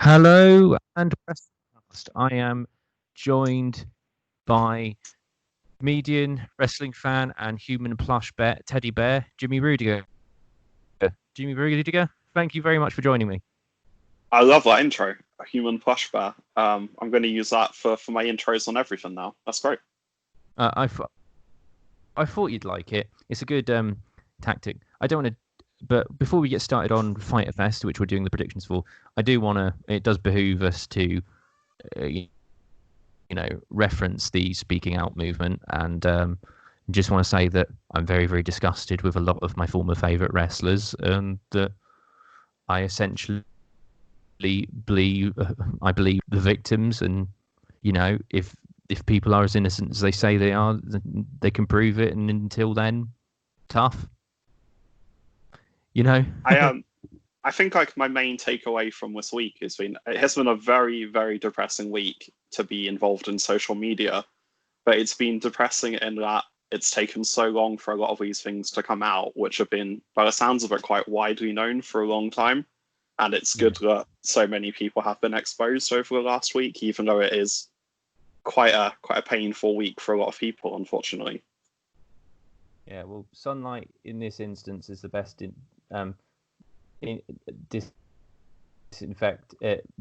Hello and Wrestlecast. I am joined by comedian, wrestling fan, and human plush teddy bear, Jimmy Rudiger. Jimmy Rudiger, thank you very much for joining me. I love that intro, a human plush bear. I'm going to use that for my intros on everything now. That's great. I thought you'd like it. It's a good tactic. I don't want to, but before we get started on Fyter Fest, which we're doing the predictions for, I do want to. It does behoove us to, reference the speaking out movement, and just want to say that I'm very, very disgusted with a lot of my former favourite wrestlers, and that I essentially believe the victims, and if people are as innocent as they say they are, they can prove it, and until then, tough. I think like my main takeaway from this week has been a very, very depressing week to be involved in social media, but it's been depressing in that it's taken so long for a lot of these things to come out, which have been, by the sounds of it, quite widely known for a long time. And it's good that so many people have been exposed over the last week, even though it is quite a painful week for a lot of people, unfortunately. Yeah, well, sunlight in this instance is the best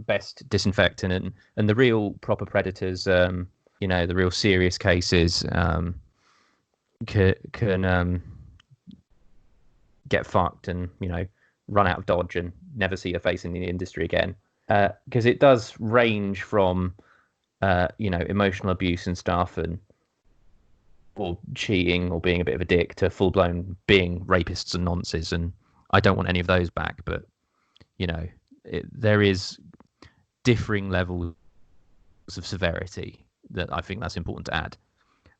best disinfectant, and the real proper predators, the real serious cases, can get fucked and run out of Dodge and never see a face in the industry again, because it does range from emotional abuse and stuff, or cheating or being a bit of a dick, to full-blown being rapists and nonces, and I don't want any of those back, but there is differing levels of severity that I think that's important to add.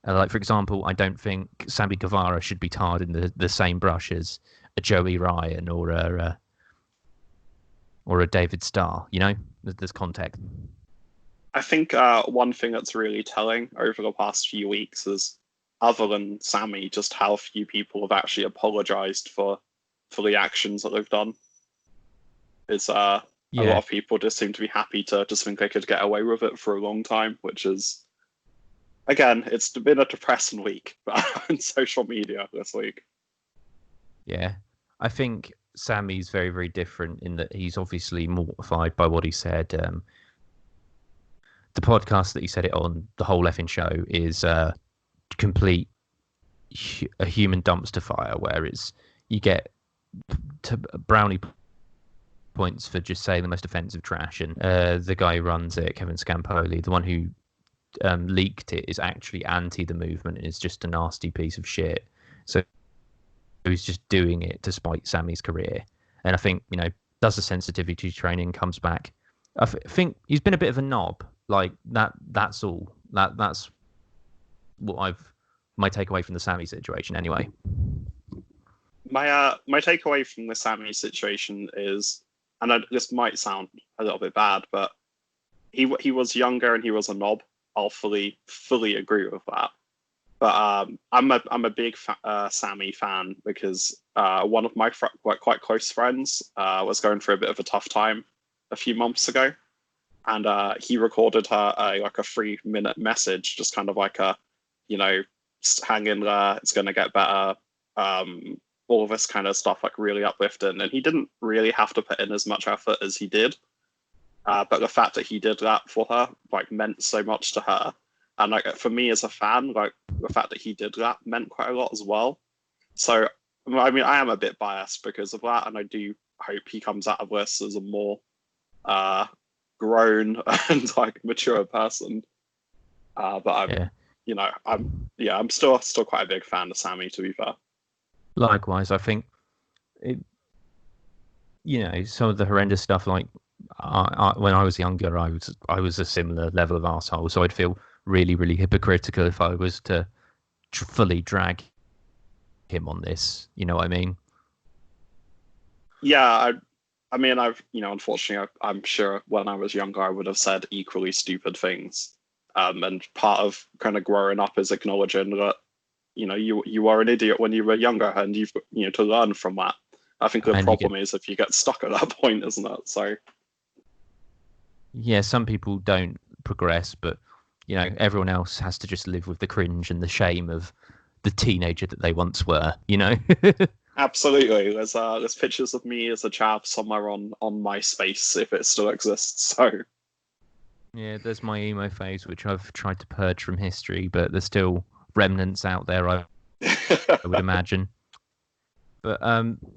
Like, for example, I don't think Sammy Guevara should be tarred in the same brush as a Joey Ryan or a David Starr. There's context. I think one thing that's really telling over the past few weeks is, other than Sammy, just how few people have actually apologized for the actions that they've done. It's a lot of people just seem to be happy to just think they could get away with it for a long time, which is, again, it's been a depressing week on social media this week. Yeah, I think Sammy's very, very different in that he's obviously mortified by what he said. The podcast that he said it on, the whole effing show, is a human dumpster fire, where you get brownie points for just saying the most offensive trash, and the guy who runs it, Kevin Scampoli, the one who leaked it, is actually anti the movement and is just a nasty piece of shit. So he's just doing it to spite Sammy's career, and I think does the sensitivity training, comes back. I think he's been a bit of a knob, like that. That's all. That's what my takeaway from the Sammy situation, anyway. My takeaway from the Sammy situation is, and this might sound a little bit bad, but he was younger and he was a knob. I'll fully agree with that. But I'm a big Sammy fan, because one of my quite close friends was going through a bit of a tough time a few months ago, and he recorded her a 3-minute message, just kind of like a, hang in there, it's going to get better. All of this kind of stuff, like really uplifting, and he didn't really have to put in as much effort as he did, but the fact that he did that for her meant so much to her, and for me as a fan, the fact that he did that meant quite a lot as well. So I mean, I am a bit biased because of that, and I do hope he comes out of this as a more grown and mature person. But I'm still quite a big fan of Sammy, to be fair. Likewise, I think some of the horrendous stuff, like when I was younger, I was a similar level of arsehole, so I'd feel really, really hypocritical if I was to fully drag him on this. You know what I mean? Yeah, I mean, unfortunately, I'm sure when I was younger, I would have said equally stupid things. And part of kind of growing up is acknowledging that, you are an idiot when you were younger, and you've to learn from that. I think the problem is if you get stuck at that point, isn't it? So Yeah, some people don't progress, but everyone else has to just live with the cringe and the shame of the teenager that they once were. Absolutely. There's pictures of me as a chap somewhere on MySpace if it still exists. So Yeah, there's my emo phase, which I've tried to purge from history, but there's still remnants out there, I would imagine. But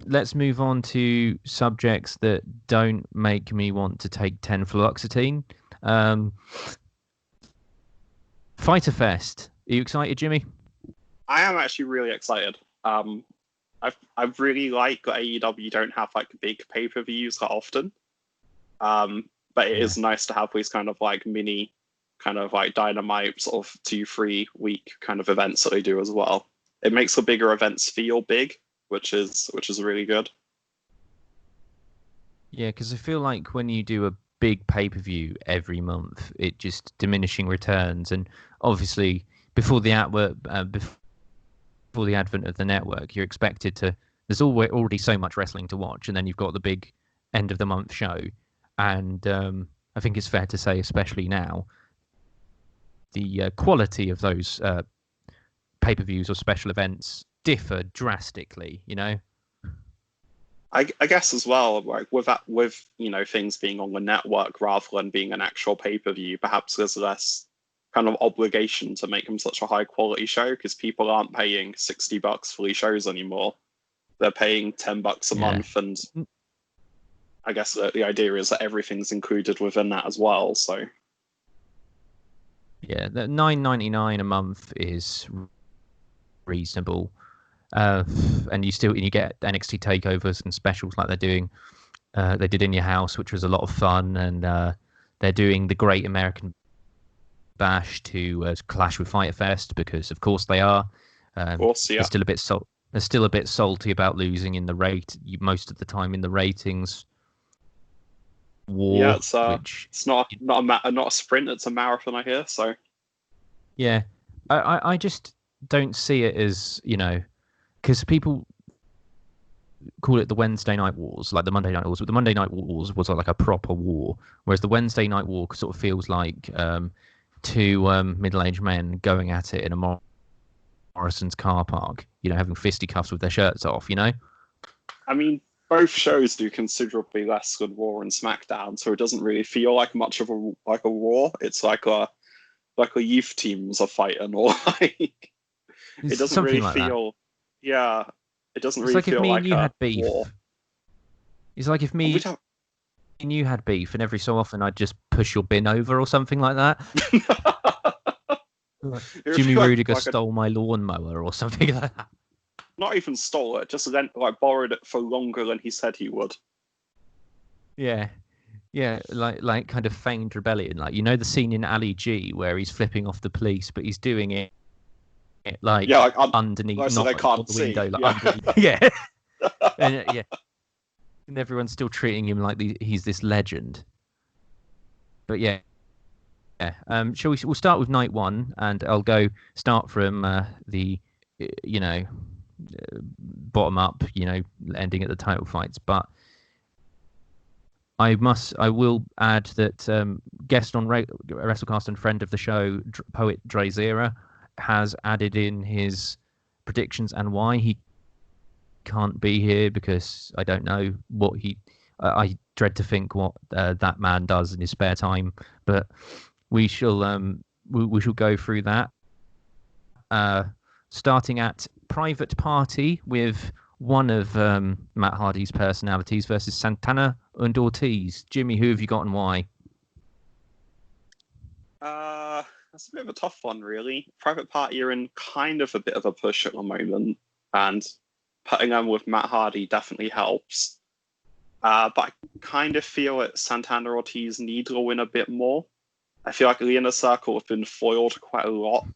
let's move on to subjects that don't make me want to take 10 fluoxetine. Fyter Fest. Are you excited, Jimmy? I am actually really excited. I really like that AEW don't have like big pay-per-views that often. But it is nice to have these kind of like mini kind of like Dynamite sort of 2-3 week kind of events that they do as well. It makes the bigger events feel big, which is really good. Yeah, because I feel like when you do a big pay-per-view every month, it just diminishing returns. And obviously, before the advent of the network, you're expected to. There's already so much wrestling to watch, and then you've got the big end of the month show. And I think it's fair to say, especially now, the quality of those pay-per-views or special events differ drastically. I guess as well, like with things being on the network rather than being an actual pay-per-view, perhaps there's less kind of obligation to make them such a high quality show because people aren't paying $60 for these shows anymore. They're paying $10 a month, and I guess the idea is that everything's included within that as well. So yeah, the $9.99 a month is reasonable. And you get NXT takeovers and specials like they did In Your House, which was a lot of fun, and they're doing the Great American Bash to clash with Fyter Fest because of course they are. of course, yeah. They're still a bit salty about losing in the rate most of the time in the ratings war. Yeah, it's not a sprint, it's a marathon, I hear. So yeah, I just don't see it as because people call it the Wednesday Night Wars, like the Monday Night Wars, but the Monday Night Wars was like a proper war, whereas the Wednesday Night War sort of feels like two middle-aged men going at it in a Morrison's car park, having fisticuffs with their shirts off, I mean, both shows do considerably less than Raw and SmackDown, so it doesn't really feel like much of a war. It's like a youth teams are fighting, or like it doesn't really like feel. That. Yeah, it doesn't really like feel like you had beef. War. It's like if me and you had beef, and every so often I'd just push your bin over or something like that. Jimmy Rudiger stole my lawnmower or something like that. Not even stole it, just then borrowed it for longer than he said he would. Yeah, like kind of feigned rebellion. Like the scene in Ali G where he's flipping off the police, but he's doing it underneath, so not they can't the see. window. And everyone's still treating him like he's this legend. But yeah. We'll start with night one, and I'll start from the bottom up, ending at the title fights. But I will add that guest on Wrestlecast and friend of the show, poet DrayZera, has added in his predictions and why he can't be here, because I don't know what I dread to think what that man does in his spare time, but we shall go through that. Starting at Private Party with one of Matt Hardy's personalities versus Santana and Ortiz. Jimmy, who have you got and why? That's a bit of a tough one, really. Private Party are in kind of a bit of a push at the moment, and putting them with Matt Hardy definitely helps. But I kind of feel that Santana Ortiz need to win a bit more. I feel like the Inner Circle have been foiled quite a lot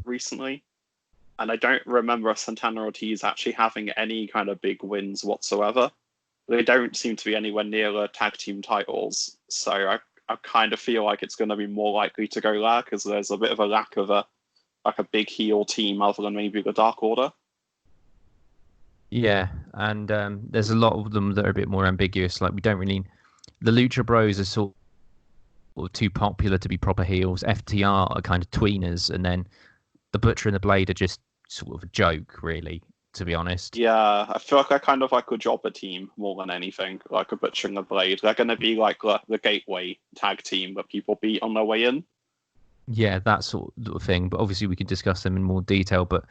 recently. And I don't remember Santana Ortiz actually having any kind of big wins whatsoever. They don't seem to be anywhere near the tag team titles. So I kind of feel like it's going to be more likely to go there because there's a bit of a lack of a big heel team other than maybe the Dark Order. Yeah, and there's a lot of them that are a bit more ambiguous. Like we don't really... The Lucha Bros are sort or too popular to be proper heels. FTR are kind of tweeners, and then the Butcher and the Blade are just sort of a joke, really, to be honest. Yeah, I feel like they're kind of like a jobber team more than anything, like a Butcher and the Blade. They're going to be like the gateway tag team that people beat on their way in. Yeah, that sort of thing. But obviously, we can discuss them in more detail. But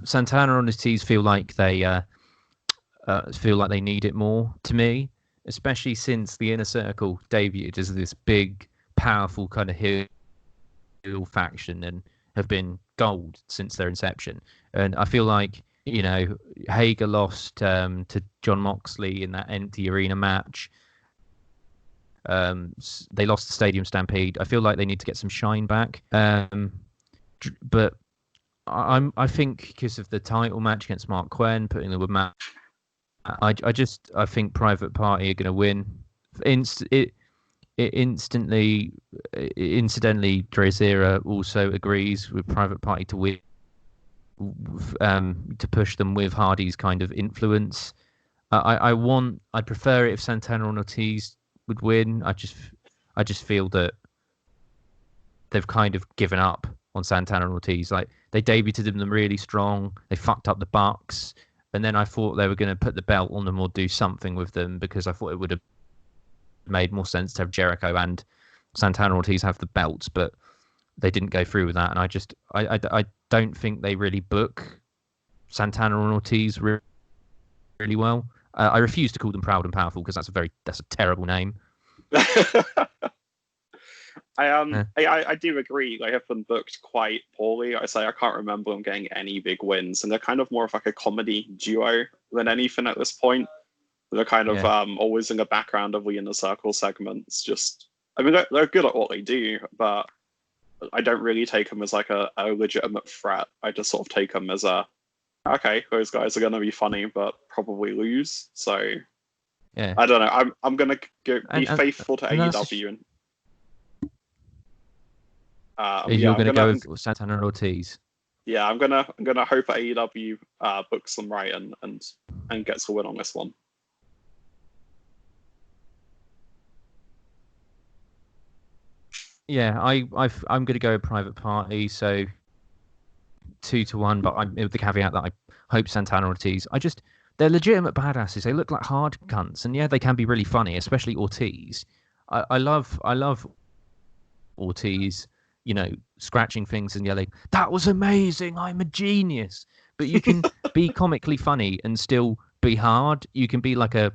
Santana and Ortiz feel like they need it more to me, especially since the Inner Circle debuted as this big, powerful kind of heel faction and have been gold since their inception. And I feel like, Hager lost to John Moxley in that empty arena match. They lost the Stadium Stampede. I feel like they need to get some shine back. But I think because of the title match against Mark Quinn, putting them with Matt, I think Private Party are going to win. Incidentally, DrayZera also agrees with Private Party to win, to push them with Hardy's kind of influence. I'd prefer it if Santana and Ortiz would win. I just feel that they've kind of given up on Santana and Ortiz. Like, they debuted them really strong. They fucked up the Bucks, and then I thought they were going to put the belt on them or do something with them, because I thought it would have made more sense to have Jericho and Santana and Ortiz have the belts, but they didn't go through with that. And I don't think they really book Santana and Ortiz really well. I refuse to call them Proud and Powerful, because that's a terrible name. I do agree. They have been booked quite poorly. I can't remember them getting any big wins, and they're kind of more of like a comedy duo than anything at this point. They're kind of always in the background of the Inner Circle segments. They're good at what they do, but I don't really take them as like a legitimate threat. I just sort of take them as okay, those guys are going to be funny, but probably lose. So yeah, I don't know. I'm going to be faithful to AEW you're going to go with Santana and Ortiz. Yeah, I'm gonna hope that AEW books them right and gets a win on this one. Yeah, I'm going to go with Private Party, so 2-1, but I'm with the caveat that I hope Santana and Ortiz. They're legitimate badasses. They look like hard cunts, and yeah, they can be really funny, especially Ortiz. I love Ortiz, scratching things and yelling, "That was amazing! I'm a genius!" But you can be comically funny and still be hard. You can be like that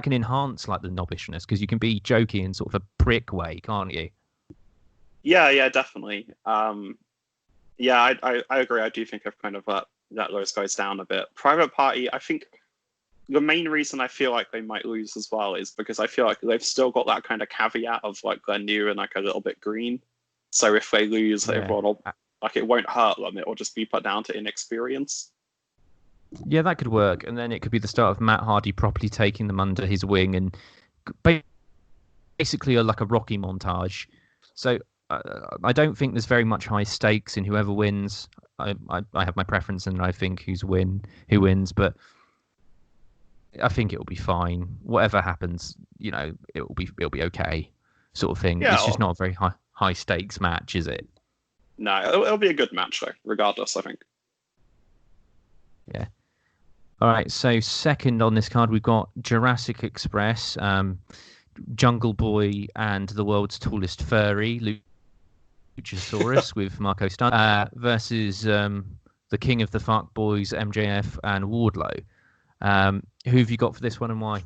can enhance like the knobbishness, because you can be jokey in sort of a prick way, can't you? Yeah, definitely. Yeah, I agree. I do think I've kind of let those guys down a bit. Private Party, I think the main reason I feel like they might lose as well is because I feel like they've still got that kind of caveat of like they're new and like a little bit green. So if they lose, everyone will, like, it won't hurt them. It will just be put down to inexperience. Yeah, that could work. And then it could be the start of Matt Hardy properly taking them under his wing, and basically like a Rocky montage. So I don't think there's very much high stakes in whoever wins. I have my preference, and I think who wins, but I think it'll be fine. Whatever happens, it'll be okay, sort of thing. Yeah, it's just not a very high stakes match, is it? No, it'll be a good match though, regardless, I think. Yeah. All right, so second on this card, we've got Jurassic Express, Jungle Boy and the world's tallest furry, Luchasaurus, with Marco Stunt, versus the king of the fuck boys, MJF and Wardlow. Who have you got for this one, and why?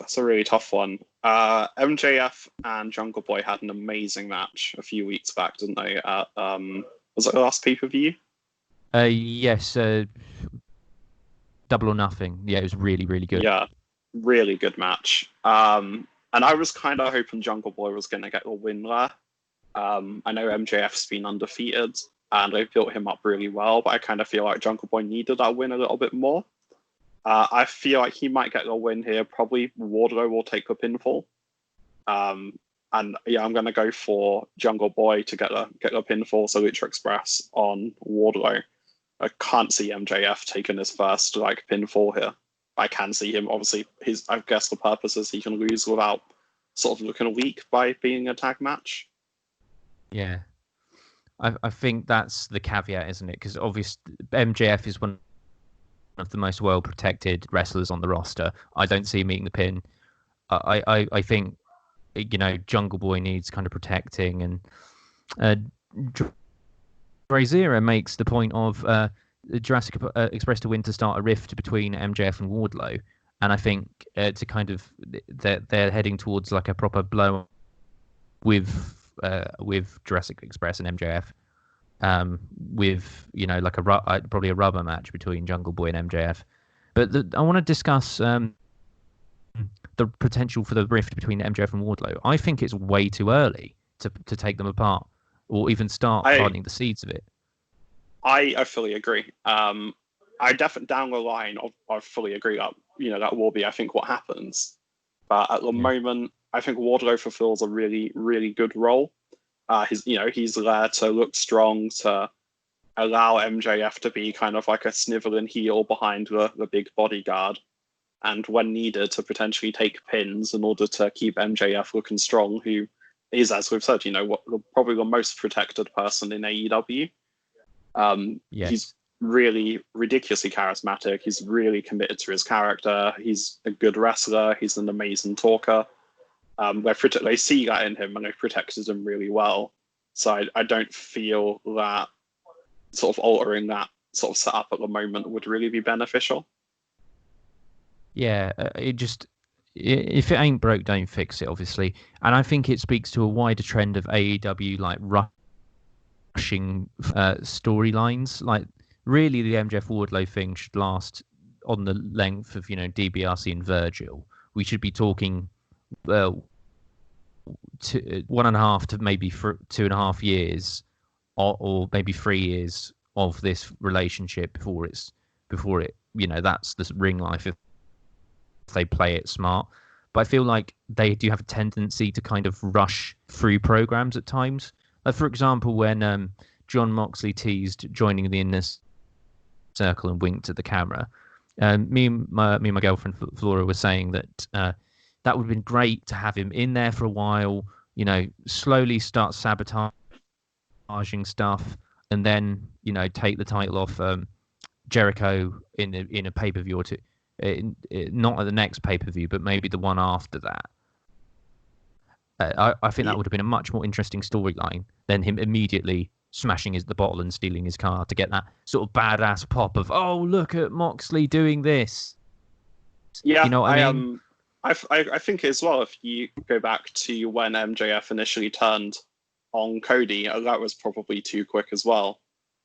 That's a really tough one. MJF and Jungle Boy had an amazing match a few weeks back, didn't they? Was it the last pay-per-view? Yes, Double or Nothing. Yeah, it was really, really good. Yeah, really good match. And I was kind of hoping Jungle Boy was going to get a win there. I know MJF's been undefeated, and they've built him up really well, but I kind of feel like Jungle Boy needed that win a little bit more. I feel like he might get a win here. Probably Wardlow will take the pinfall. And yeah, I'm going to go for Jungle Boy to get a pinfall, so Lucha Express on Wardlow. I can't see MJF taking his first pinfall here. I can see him, obviously, I guess the purpose is he can lose without sort of looking weak by being a tag match. Yeah. I think that's the caveat, isn't it? Because obviously MJF is one of the most well-protected wrestlers on the roster. I don't see him eating the pin. I think, Jungle Boy needs kind of protecting, and DrayZera makes the point of Jurassic Express to win to start a rift between MJF and Wardlow, and I think to kind of they're heading towards like a proper blow with Jurassic Express and MJF, with like probably a rubber match between Jungle Boy and MJF. But I want to discuss the potential for the rift between MJF and Wardlow. I think it's way too early to take them apart or even start planting the seeds of it. I fully agree. I definitely down the line, I fully agree that that will be, I think, what happens. But at the moment, I think Wardlow fulfills a really, really good role. He's there to look strong, to allow MJF to be kind of like a sniveling heel behind the big bodyguard, and when needed to potentially take pins in order to keep MJF looking strong, who is, as we've said, probably the most protected person in AEW. Yes. He's really ridiculously charismatic. He's really committed to his character. He's a good wrestler. He's an amazing talker. They see that in him and they've protected him really well. So I don't feel that sort of altering that sort of setup at the moment would really be beneficial. Yeah, if it ain't broke, don't fix it, obviously. And I think it speaks to a wider trend of AEW like rushing storylines. Like, really, the MJF Wardlow thing should last on the length of DiBiase and Virgil. We should be talking 1.5 to maybe 2.5 years, or maybe 3 years of this relationship before it that's the ring life if they play it smart. But I feel like they do have a tendency to kind of rush through programs at times. Like, for example, when Jon Moxley teased joining the Inner Circle and winked at the camera, me and my girlfriend Flora were saying that that would have been great to have him in there for a while, slowly start sabotaging stuff, and then take the title off Jericho in a pay-per-view or two. Not at the next pay-per-view, but maybe the one after that. I think that would have been a much more interesting storyline than him immediately smashing the bottle and stealing his car to get that sort of badass pop of, oh, look at Moxley doing this. Yeah, you know what I mean? I think as well, if you go back to when MJF initially turned on Cody, that was probably too quick as well.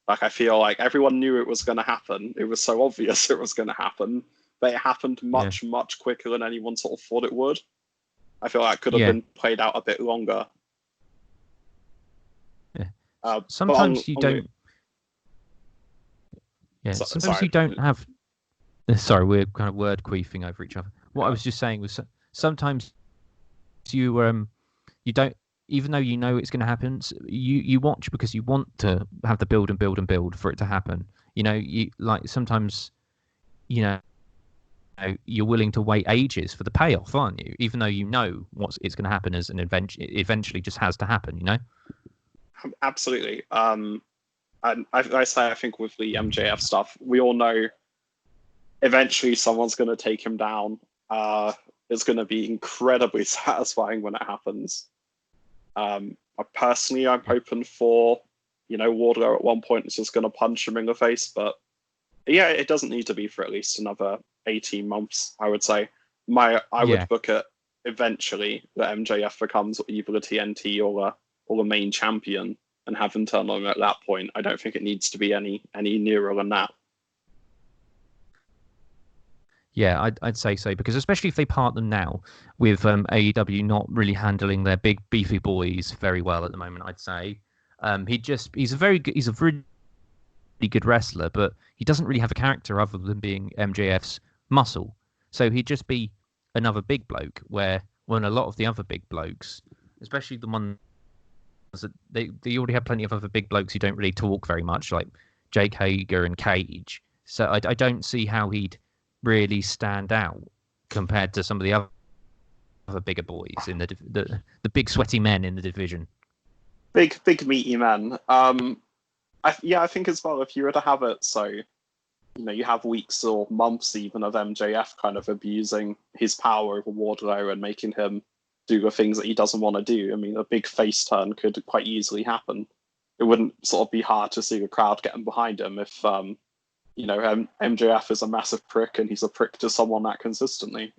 Like, I feel like everyone knew it was going to happen. It was so obvious it was going to happen, but it happened much quicker than anyone sort of thought it would. I feel like it could have been played out a bit longer. Yeah. Sometimes you don't. Yeah. Sometimes you don't have. Sorry, we're kind of word queefing over each other. What I was just saying was sometimes you don't, even though you know it's going to happen, you watch because you want to have the build and build and build for it to happen. You like sometimes, you're willing to wait ages for the payoff, aren't you? Even though it's going to happen as an event, it eventually just has to happen. Absolutely. And I think with the MJF stuff, we all know eventually someone's going to take him down. It's going to be incredibly satisfying when it happens. Personally, I'm hoping for, Wardlow at one point is just going to punch him in the face. But yeah, it doesn't need to be for at least another 18 months, I would say. I would book it eventually that MJF becomes either the TNT or the main champion and have him turn on at that point. I don't think it needs to be any nearer than that. Yeah, I'd say so, because especially if they part them now with AEW not really handling their big beefy boys very well at the moment, I'd say he's a really good wrestler, but he doesn't really have a character other than being MJF's muscle. So he'd just be another big bloke, when a lot of the other big blokes, especially the ones that they already have plenty of other big blokes who don't really talk very much, like Jake Hager and Cage. So I don't see how he'd really stand out compared to some of the other bigger boys in the big sweaty men in the division. Big meaty men. I think as well, if you were to have it so, you have weeks or months even of MJF kind of abusing his power over Wardlow and making him do the things that he doesn't want to do. I mean, a big face turn could quite easily happen. It wouldn't sort of be hard to see the crowd getting behind him if, MJF is a massive prick and he's a prick to someone that consistently.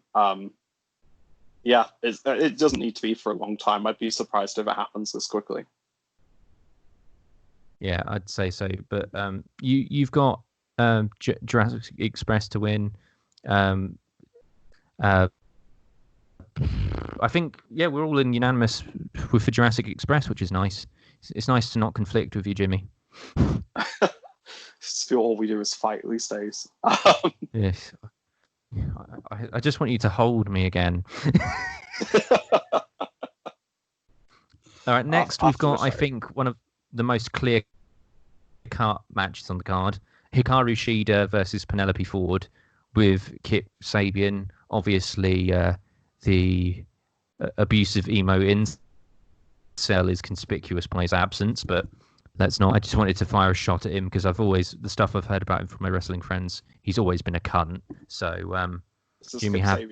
It doesn't need to be for a long time. I'd be surprised if it happens this quickly. Yeah, I'd say so. But you've got Jurassic Express to win. I think, we're all in unanimous with the Jurassic Express, which is nice. It's nice to not conflict with you, Jimmy. All we do is fight these days. Yes. I just want you to hold me again. All right, next we've got, I think, one of the most clear-cut matches on the card. Hikaru Shida versus Penelope Ford with Kip Sabian. Obviously, the abusive emo incel is conspicuous by his absence, but let's not. I just wanted to fire a shot at him because the stuff I've heard about him from my wrestling friends, he's always been a cunt. So, Jimmy Havoc.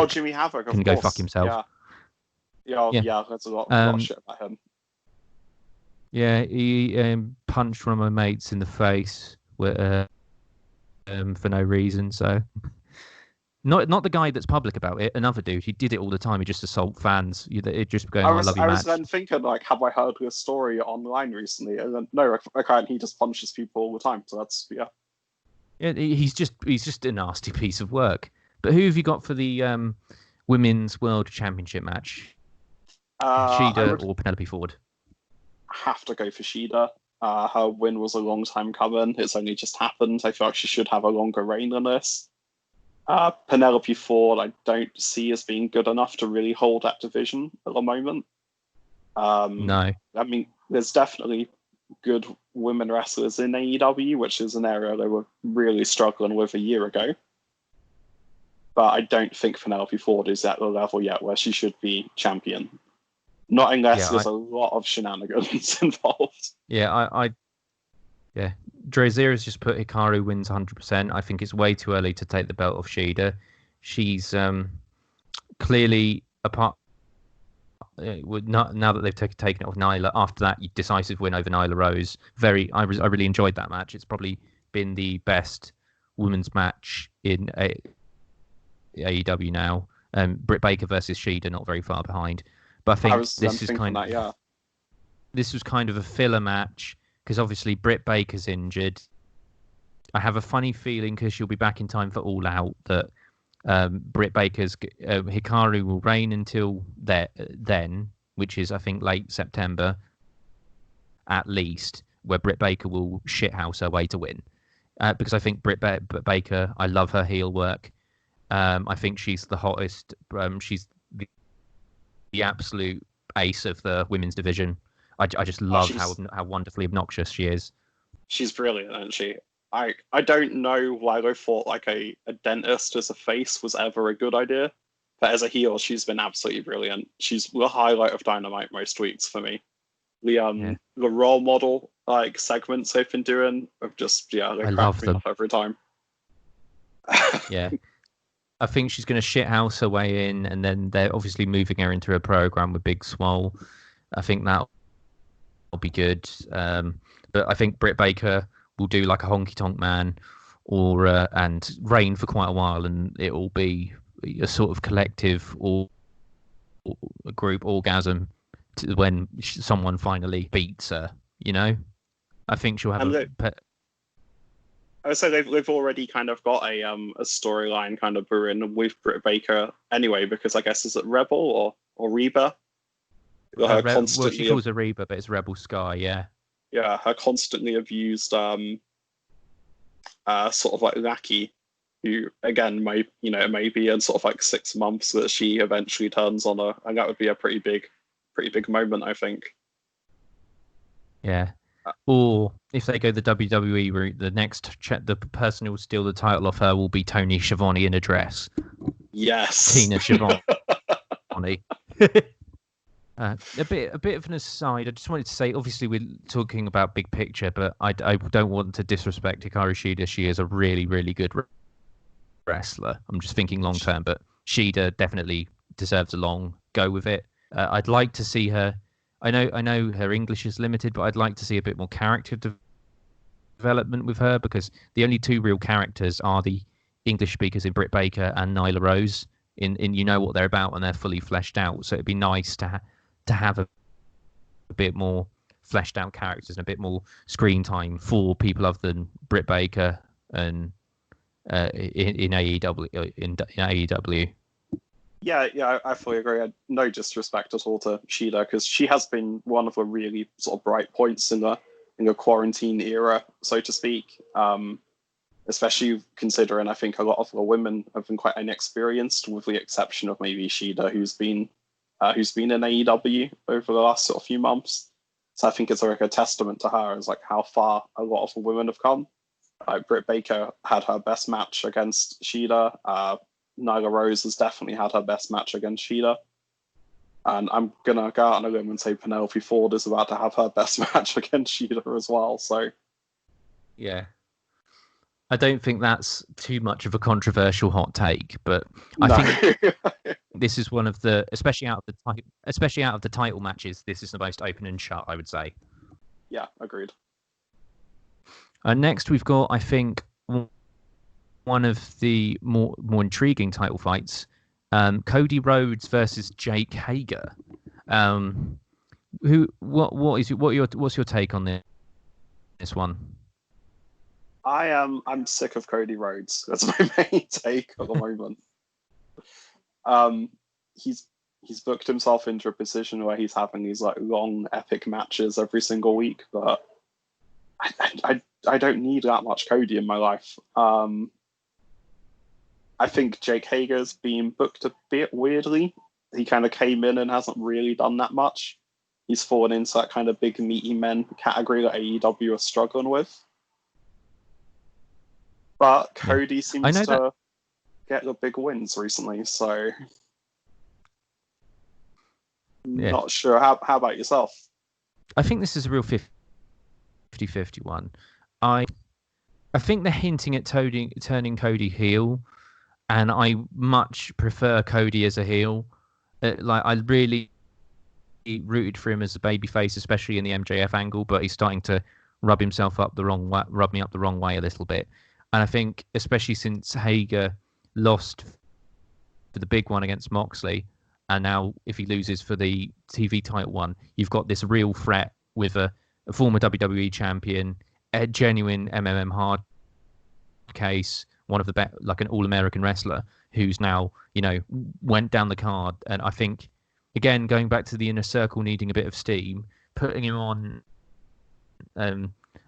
Jimmy Havoc, can go fuck himself. Yeah, that's a lot of shit about him. Yeah, he punched one of my mates in the face for no reason. So, not the guy that's public about it. Another dude. He did it all the time. He just assault fans. It just going. I love you, I match. was then thinking, like, have I heard this story online recently? And then no, I can't. He just punches people all the time. So that's Yeah, he's just a nasty piece of work. But who have you got for the Women's World Championship match? Shida or Penelope Ford? Have to go for Shida. Her win was a long time coming. It's only just happened. I feel like she should have a longer reign than this. Penelope Ford, I don't see as being good enough to really hold that division at the moment. No. I mean, there's definitely good women wrestlers in AEW, which is an area they were really struggling with a year ago. But I don't think Penelope Ford is at the level yet where she should be champion. Not unless there's a lot of shenanigans involved. DrayZera's just put Hikaru wins 100%. I think it's way too early to take the belt off Shida. She's clearly apart. Now that they've taken it off Nyla, after that decisive win over Nyla Rose, I really enjoyed that match. It's probably been the best women's match in AEW now. Britt Baker versus Shida, not very far behind. But I think this was kind of a filler match because obviously Britt Baker's injured. I have a funny feeling because she'll be back in time for All Out that Britt Baker's Hikaru will reign until then, which is I think late September at least, where Britt Baker will shithouse her way to win. Because I think Britt Baker, I love her heel work. I think she's the hottest. She's the absolute ace of the women's division. I just love how wonderfully obnoxious she is. She's brilliant, isn't she? I don't know why I thought like a dentist as a face was ever a good idea, but as a heel, she's been absolutely brilliant. She's the highlight of Dynamite most weeks for me. The role model like segments they've been doing of just they crack me up every time. Yeah. I think she's going to shithouse her way in, and then they're obviously moving her into a program with Big Swole. I think that'll be good. But I think Britt Baker will do like a honky tonk man, and reign for quite a while, and it will be a sort of collective or a group orgasm when someone finally beats her. I think she'll have I would say they've already kind of got a storyline kind of brewing with Britt Baker anyway, because I guess is it Rebel or Reba? She calls her Reba, but it's Rebel Sky, yeah. Yeah, her constantly abused sort of like lackey, who again may be in sort of like 6 months that she eventually turns on her, and that would be a pretty big moment, I think. Yeah. Or if they go the WWE route, the the person who will steal the title off her will be Tony Schiavone in a dress. Yes. Tina Schiavone. A bit of an aside. I just wanted to say, obviously, we're talking about big picture, but I don't want to disrespect Hikaru Shida. She is a really, really good wrestler. I'm just thinking long term, but Shida definitely deserves a long go with it. I'd like to see her. I know her English is limited, but I'd like to see a bit more character development with her, because the only two real characters are the English speakers in Britt Baker and Nyla Rose. In you know what they're about, and they're fully fleshed out. So it'd be nice to have a bit more fleshed out characters and a bit more screen time for people other than Britt Baker and in AEW. In AEW. Yeah, I fully agree. No disrespect at all to Shida, because she has been one of the really sort of bright points in the quarantine era, so to speak. Especially considering I think a lot of the women have been quite inexperienced, with the exception of maybe Shida, who's been in AEW over the last sort of few months. So I think it's like a testament to her as like how far a lot of the women have come. Britt Baker had her best match against Shida. Nyla Rose has definitely had her best match against Shida. And I'm going to go out on a limb and say Penelope Ford is about to have her best match against Shida as well. So, yeah. I don't think that's too much of a controversial hot take, but I think this is one of the, especially out of the title matches, this is the most open and shut, I would say. Yeah, agreed. Next, we've got, I think, one of the more intriguing title fights, Cody Rhodes versus Jake Hager. What's your take on this one? I'm sick of Cody Rhodes. That's my main take at the moment. He's booked himself into a position where he's having these like long epic matches every single week, but I don't need that much Cody in my life. I think Jake Hager's been booked a bit weirdly. He kind of came in and hasn't really done that much. He's fallen into that kind of big meaty men category that AEW are struggling with. But Cody seems to get the big wins recently, so not sure. How about yourself? I think this is a real 50-50 one. I think they're hinting at turning Cody heel, and I much prefer Cody as a heel. I really rooted for him as a babyface, especially in the MJF angle, but he's starting to rub me up the wrong way a little bit. And I think, especially since Hager lost for the big one against Moxley, and now if he loses for the TV title one, you've got this real threat with a former WWE champion, a genuine MMM hard case, one of the like an all-American wrestler who's now, went down the card. And I think, again, going back to the Inner Circle needing a bit of steam, putting him on.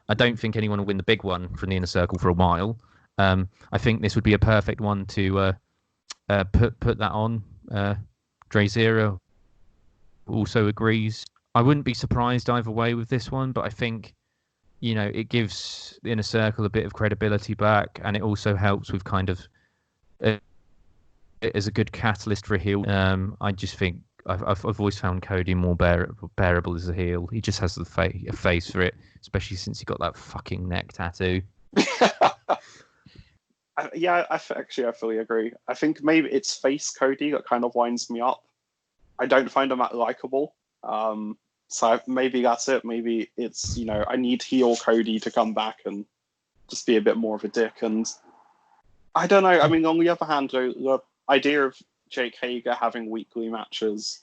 I don't think anyone will win the big one from the Inner Circle for a while. I think this would be a perfect one to put that on. DrayZera also agrees. I wouldn't be surprised either way with this one, but I think, it gives the Inner Circle a bit of credibility back, and it also helps with kind of as a good catalyst for a heel. I just think I've always found Cody more bearable as a heel. He just has a face for it, especially since he got that fucking neck tattoo. Yeah, I fully agree. I think maybe it's face Cody that kind of winds me up. I don't find him that likable. So maybe that's it. Maybe it's, I need heel Cody to come back and just be a bit more of a dick. And I don't know. I mean, on the other hand, the idea of Jake Hager having weekly matches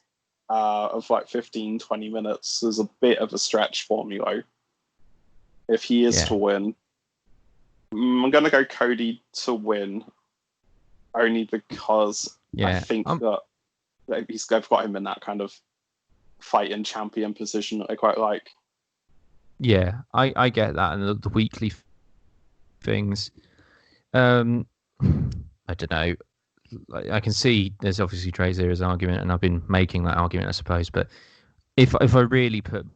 of like 15, 20 minutes is a bit of a stretch for me, though. If he is to win, I'm going to go Cody to win, only because I think that they've got him in that kind of fighting champion position that I quite like. Yeah, I get that, and the weekly things. I don't know. I can see there's obviously DrayZera's argument, and I've been making that argument, I suppose. But if I really put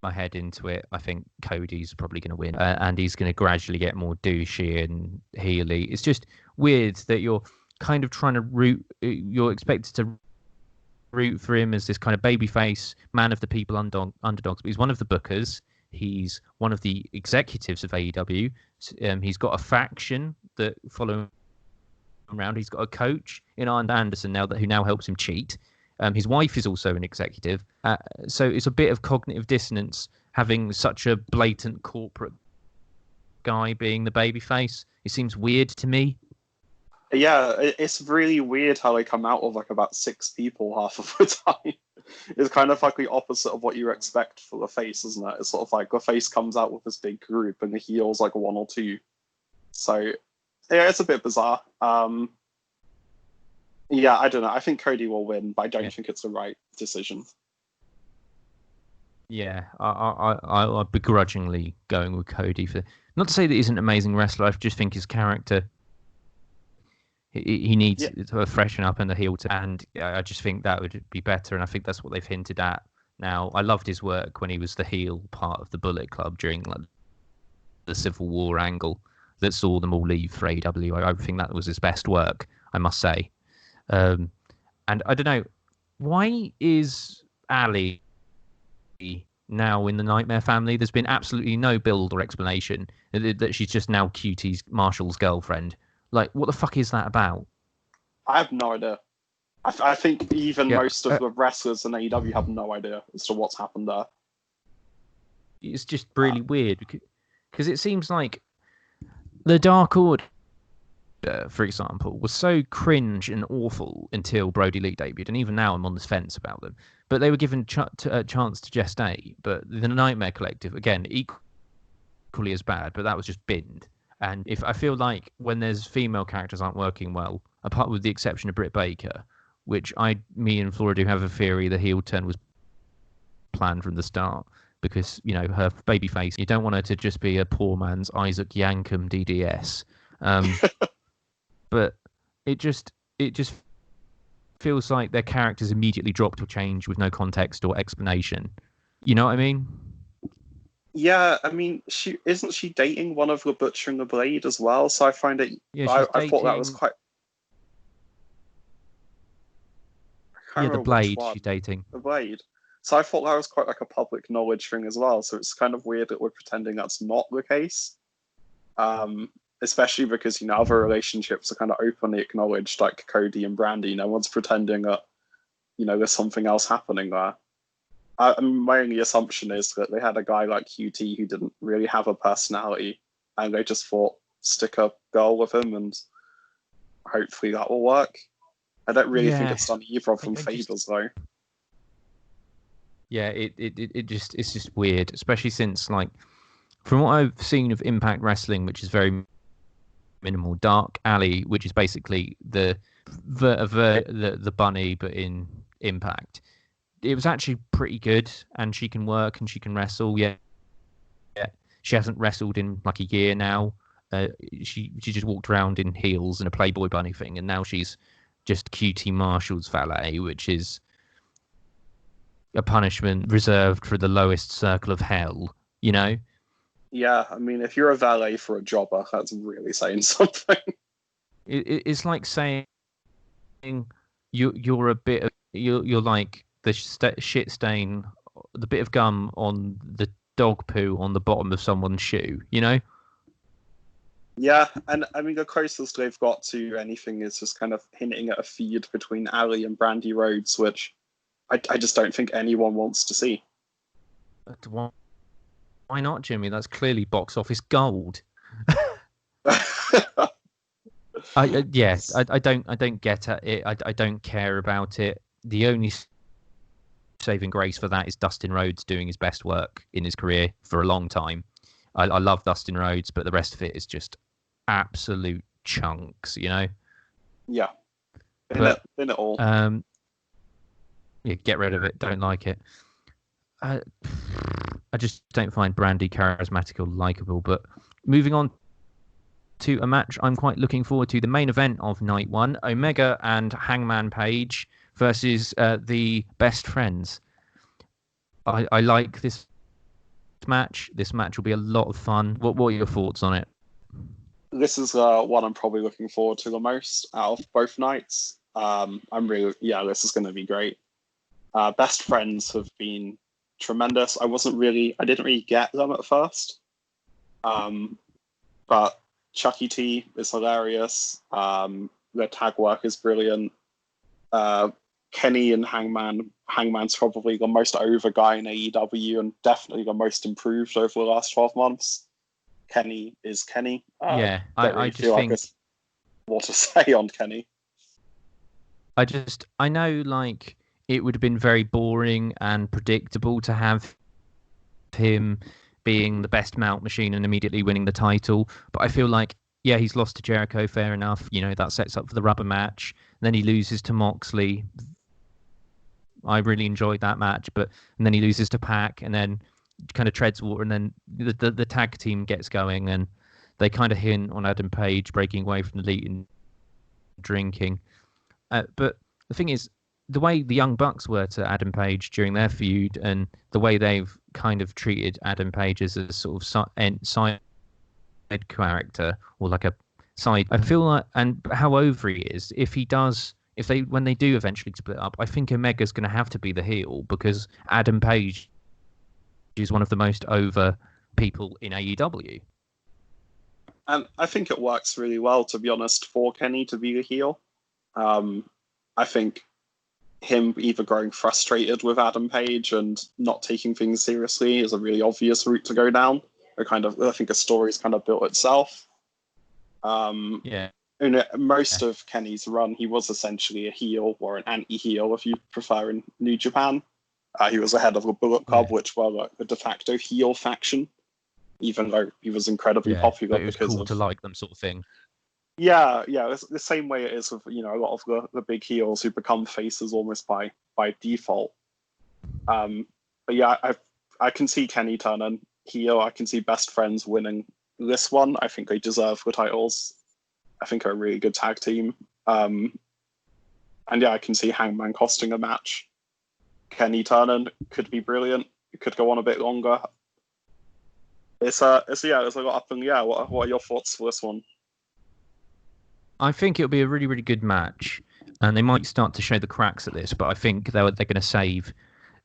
my head into it, I think Cody's probably going to win, and he's going to gradually get more douchey and heely. It's just weird that you're kind of trying to you're expected to root for him as this kind of babyface man of the people underdogs, but he's one of the bookers. He's one of the executives of AEW. He's got a faction that follow him around. He's got a coach in Arn Anderson who now helps him cheat. His wife is also an executive. So it's a bit of cognitive dissonance having such a blatant corporate guy being the babyface. It seems weird to me. Yeah, it's really weird how they come out of like about 6 people half of the time. It's kind of like the opposite of what you expect for the face, isn't it? It's sort of like the face comes out with this big group and the heel's like 1 or 2. So yeah, it's a bit bizarre. Yeah, I don't know. I think Cody will win, but I don't think it's the right decision. Yeah, I'll begrudgingly going with Cody for. Not to say that he's an amazing wrestler. I just think his character. He needs to freshen up in the heel, and I just think that would be better. And I think that's what they've hinted at now. I loved his work when he was the heel part of the Bullet Club during like the Civil War angle that saw them all leave for AEW. I think that was his best work, I must say. And I don't know, why is Ali now in the Nightmare family? There's been absolutely no build or explanation that she's just now Cutie's Marshall's girlfriend. Like, what the fuck is that about? I have no idea. I think even most of the wrestlers in AEW have no idea as to what's happened there. It's just really weird because it seems like the Dark Order, for example, was so cringe and awful until Brody Lee debuted, and even now I'm on the fence about them. But they were given a chance to gestate. But the Nightmare Collective, again, equally as bad, but that was just binned. And if I feel like when there's female characters aren't working well, apart with the exception of Britt Baker, which me and Flora do have a theory the heel turn was planned from the start, because her baby face, you don't want her to just be a poor man's Isaac Yankem DDS. But it just feels like their characters immediately dropped or changed with no context or explanation. You know what I mean? Yeah, I mean, isn't she dating one of the Butcher and the Blade as well? So I find it. Yeah, I thought that was quite. Yeah, the Blade she's dating. The Blade. So I thought that was quite like a public knowledge thing as well. So it's kind of weird that we're pretending that's not the case. Especially because other relationships are kind of openly acknowledged, like Cody and Brandy. No one's pretending that there's something else happening there. My only assumption is that they had a guy like QT who didn't really have a personality, and they just thought stick a girl with him, and hopefully that will work. I don't really think it's done either of them favors though. Yeah, it's just weird, especially since like from what I've seen of Impact Wrestling, which is very minimal, Dark Alley, which is basically the bunny but in Impact. It was actually pretty good, and she can work and she can wrestle. Yeah. She hasn't wrestled in like a year now. She just walked around in heels and a Playboy bunny thing, and now she's just QT Marshall's valet, which is a punishment reserved for the lowest circle of hell. Yeah, I mean, if you're a valet for a jobber, that's really saying something. It's like saying you're a bit of, you're like the shit stain, the bit of gum on the dog poo on the bottom of someone's shoe, Yeah, and I mean, the closest they've got to anything is just kind of hinting at a feud between Ali and Brandy Rhodes, which I just don't think anyone wants to see. Why not, Jimmy? That's clearly box office gold. I don't get at it. I don't care about it. The only saving grace for that is Dustin Rhodes doing his best work in his career for a long time. I love Dustin Rhodes, but the rest of it is just absolute chunks, Yeah. In it all. Yeah, get rid of it. Don't like it. I just don't find Brandy charismatic or likable. But moving on to a match I'm quite looking forward to, the main event of night one, Omega and Hangman Page versus the Best Friends. I like this next match. This match will be a lot of fun. What are your thoughts on it? This is one I'm probably looking forward to the most out of both nights. This is going to be great. Best friends have been tremendous. I didn't really get them at first. But Chucky T is hilarious. Their tag work is brilliant. Kenny and Hangman. Hangman's probably the most over guy in AEW and definitely the most improved over the last 12 months. Kenny is Kenny. I just think what to say on Kenny. I know, like, it would have been very boring and predictable to have him being the best mount machine and immediately winning the title. But I feel like, yeah, he's lost to Jericho, fair enough. You know, that sets up for the rubber match. Then he loses to Moxley. I really enjoyed that match. And then he loses to Pac and then kind of treads water. And then the tag team gets going and they kind of hint on Adam Page breaking away from the elite and drinking. But the thing is, the way the Young Bucks were to Adam Page during their feud and the way they've kind of treated Adam Page as a sort of side character or like a side, I feel like, and how over he is, when they do eventually split up, I think Omega's going to have to be the heel because Adam Page is one of the most over people in AEW. And I think it works really well, to be honest, for Kenny to be the heel. I think him either growing frustrated with Adam Page and not taking things seriously is a really obvious route to go down. I think a story's kind of built itself. Most of Kenny's run, he was essentially a heel or an anti-heel, if you prefer, in New Japan. He was the head of the Bullet Club, which were like the de facto heel faction, even though he was incredibly popular. But it was cool to like them, sort of thing. Yeah, it's the same way it is with, you know, a lot of the big heels who become faces almost by default. But yeah, I can see Kenny turning heel. I can see Best Friends winning this one. I think they deserve the titles. I think they're a really good tag team. And yeah, I can see Hangman costing a match. Kenny turning could be brilliant. It could go on a bit longer. There's a lot up in the air. What are your thoughts for this one? I think it'll be a really, really good match, and they might start to show the cracks at this, but I think they're going to save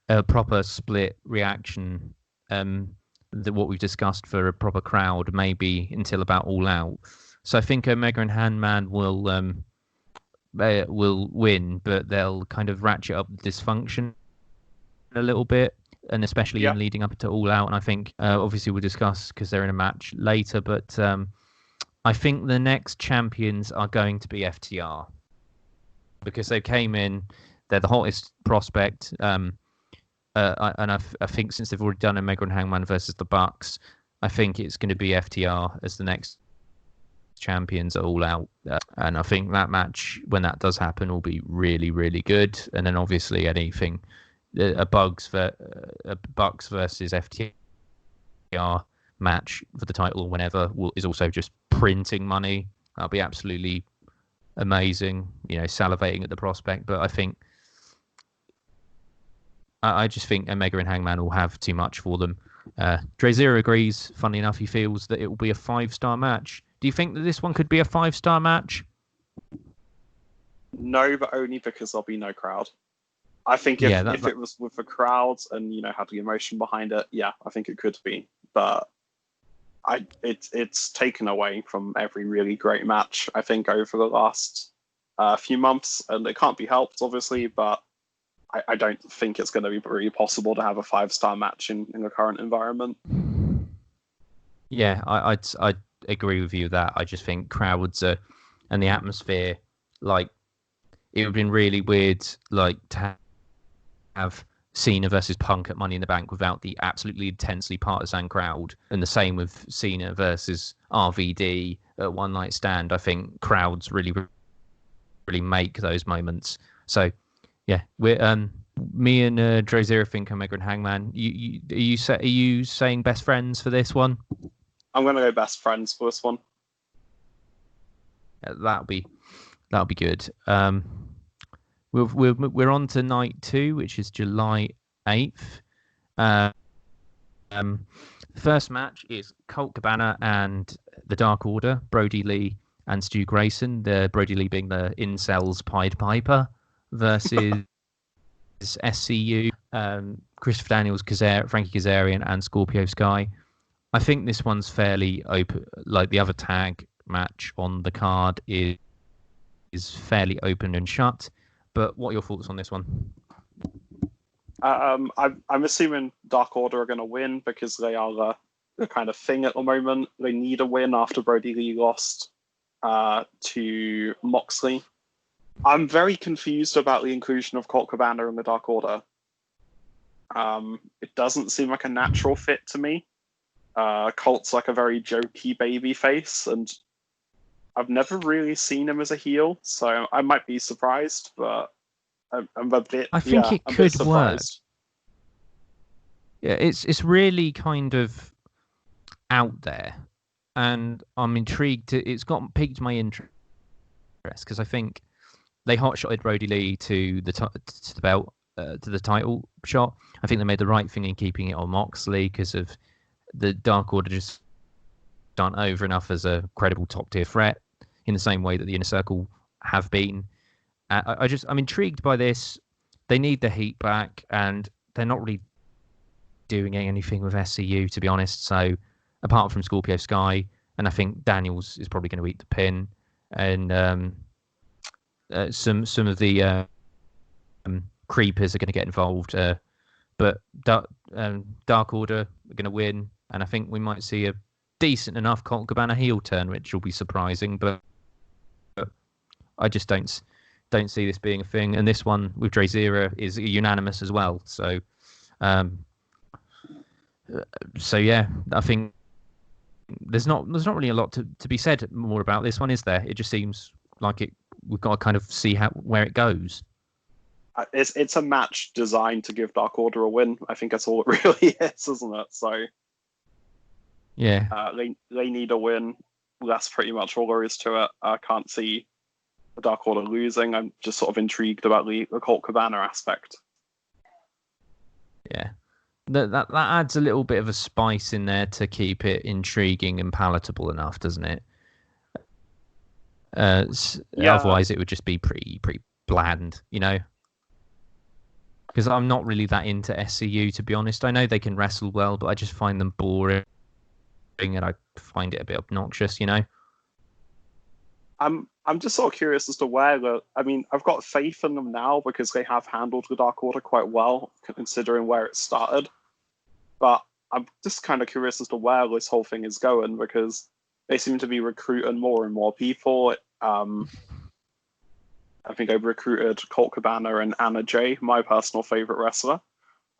a proper split reaction, what we've discussed, for a proper crowd, maybe until about All Out. So I think Omega and Hangman will win, but they'll kind of ratchet up the dysfunction a little bit, and especially in leading up to All Out. And I think, obviously, we'll discuss because they're in a match later, but I think the next champions are going to be FTR because they came in, they're the hottest prospect, and I think since they've already done Omega and Hangman versus the Bucks, I think it's going to be FTR as the next champions All Out, and I think that match, when that does happen, will be really, really good. And then obviously anything a Bucks versus FTR match for the title or whenever is also just printing money. That'll be absolutely amazing, you know, salivating at the prospect. But I just think Omega and Hangman will have too much for them. DrayZera agrees. Funny enough, he feels that it will be a 5-star match. Do you think that this one could be a 5-star match? No, but only because there'll be no crowd. I think if it was with the crowds and, you know, had the emotion behind it, yeah, I think it could be. But it's taken away from every really great match, I think, over the last few months, and it can't be helped, obviously, but I don't think it's going to be really possible to have a 5-star match in the current environment. Yeah, I'd agree with you that I just think crowds and the atmosphere, like, it would have been really weird, like, to have Cena versus Punk at Money in the Bank without the absolutely intensely partisan crowd, and the same with Cena versus RVD at One Night Stand. I think crowds really, really make those moments. So, yeah, we're me and DrayZera think Omega and Hangman. Are you saying Best Friends for this one? I'm going to go Best Friends for this one. That'll be good. We're on to night 2, which is July 8th. First match is Colt Cabana and the Dark Order, Brody Lee and Stu Grayson. The Brody Lee being the incels Pied Piper versus SCU, Christopher Daniels, Frankie Kazarian, and Scorpio Sky. I think this one's fairly open. Like the other tag match on the card is fairly open and shut. But what are your thoughts on this one? I'm assuming Dark Order are going to win because they are the kind of thing at the moment. They need a win after Brody Lee lost to Moxley. I'm very confused about the inclusion of Colt Cabana in the Dark Order. It doesn't seem like a natural fit to me. Colt's like a very jokey baby face, and I've never really seen him as a heel, so I might be surprised, but I'm a bit. I think it could work. Yeah, it's really kind of out there, and I'm intrigued. It's piqued my interest because I think they hot-shotted Brody Lee to the belt, to the title shot. I think they made the right thing in keeping it on Moxley because of the Dark Order just aren't over enough as a credible top-tier threat in the same way that the Inner Circle have been. I'm intrigued by this. They need the heat back, and they're not really doing anything with SCU, to be honest. So, apart from Scorpio Sky, and I think Daniels is probably going to eat the pin, and some of the creepers are going to get involved. But Dark Order are going to win, and I think we might see a decent enough Colt Cabana heel turn, which will be surprising. But I just don't see this being a thing. And this one with DrayZera is unanimous as well. So yeah, I think there's not really a lot to be said more about this one, is there? It just seems like we've got to kind of see where it goes. It's a match designed to give Dark Order a win. I think that's all it really is, isn't it? So yeah, they need a win. That's pretty much all there is to it. I can't see the Dark Order losing. I'm just sort of intrigued about the Colt Cabana aspect. Yeah, that adds a little bit of a spice in there to keep it intriguing and palatable enough, doesn't it? Otherwise, it would just be pretty bland, you know. Because I'm not really that into SCU, to be honest. I know they can wrestle well, but I just find them boring, and I find it a bit obnoxious, you know. I'm just sort of curious as to where I've got faith in them now because they have handled the Dark Order quite well, considering where it started. But I'm just kind of curious as to where this whole thing is going because they seem to be recruiting more and more people. I think I've recruited Colt Cabana and Anna Jay, my personal favorite wrestler,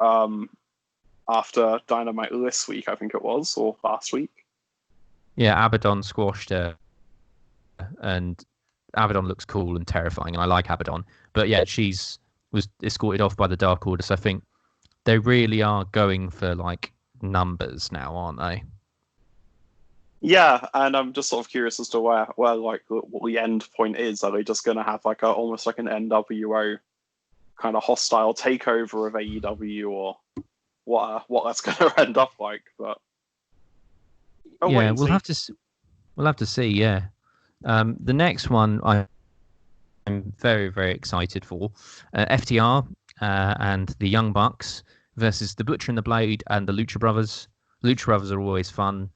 after Dynamite this week, I think it was, or last week. Yeah, Abaddon squashed her, and Abaddon looks cool and terrifying, and I like Abaddon. But yeah, was escorted off by the Dark Order, so I think they really are going for like numbers now, aren't they? Yeah, and I'm just sort of curious as to where like what the end point is. Are they just going to have like almost like an NWO kind of hostile takeover of AEW, or what that's going to end up like? But yeah, we'll have to see. Yeah, the next one I'm very, very excited for, FTR and the Young Bucks versus the Butcher and the Blade and the Lucha Brothers. Lucha Brothers are always fun.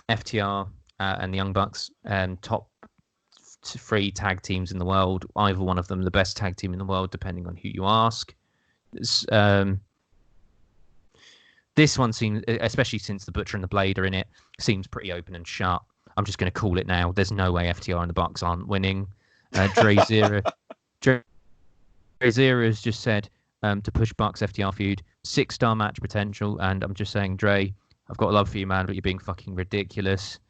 FTR and the Young Bucks, top 3 tag teams in the world. Either one of them the best tag team in the world, depending on who you ask. This one seems, especially since the Butcher and the Blade are in it, seems pretty open and shut. I'm just going to call it now. There's no way FTR and the Bucks aren't winning. DrayZera has just said to push Bucks FTR feud, 6-star match potential, and I'm just saying, Dre, I've got love for you, man, but you're being fucking ridiculous.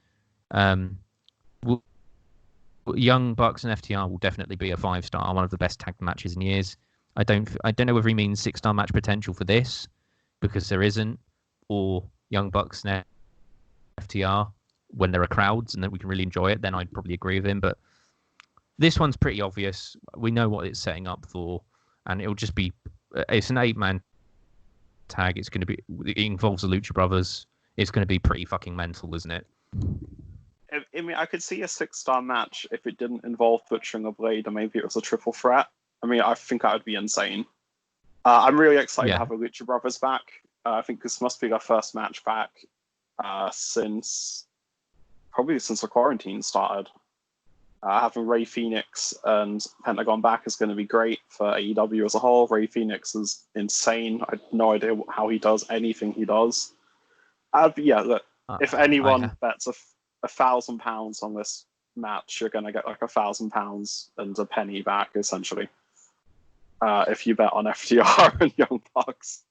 Young Bucks and FTR will definitely be a 5-star, one of the best tag matches in years. I don't know whether he means 6-star match potential for this, because there isn't, or Young Bucks and FTR when there are crowds and that we can really enjoy it, then I'd probably agree with him. But this one's pretty obvious. We know what it's setting up for, and it'll just be, it's an 8-man tag. It involves the Lucha Brothers. It's going to be pretty fucking mental, isn't it? I mean, I could see a 6-star match if it didn't involve butchering a blade, or maybe it was a triple threat. I mean, I think that would be insane. I'm really excited to have the Lucha Brothers back. I think this must be their first match back since the quarantine started. Having Rey Fenix and Pentagon back is going to be great for AEW as a whole. Rey Fenix is insane. I have no idea how he does anything he does. But yeah, look, if anyone bets £1,000 on this match, you're going to get like £1,000 and a penny back, essentially. If you bet on FTR and Young Bucks.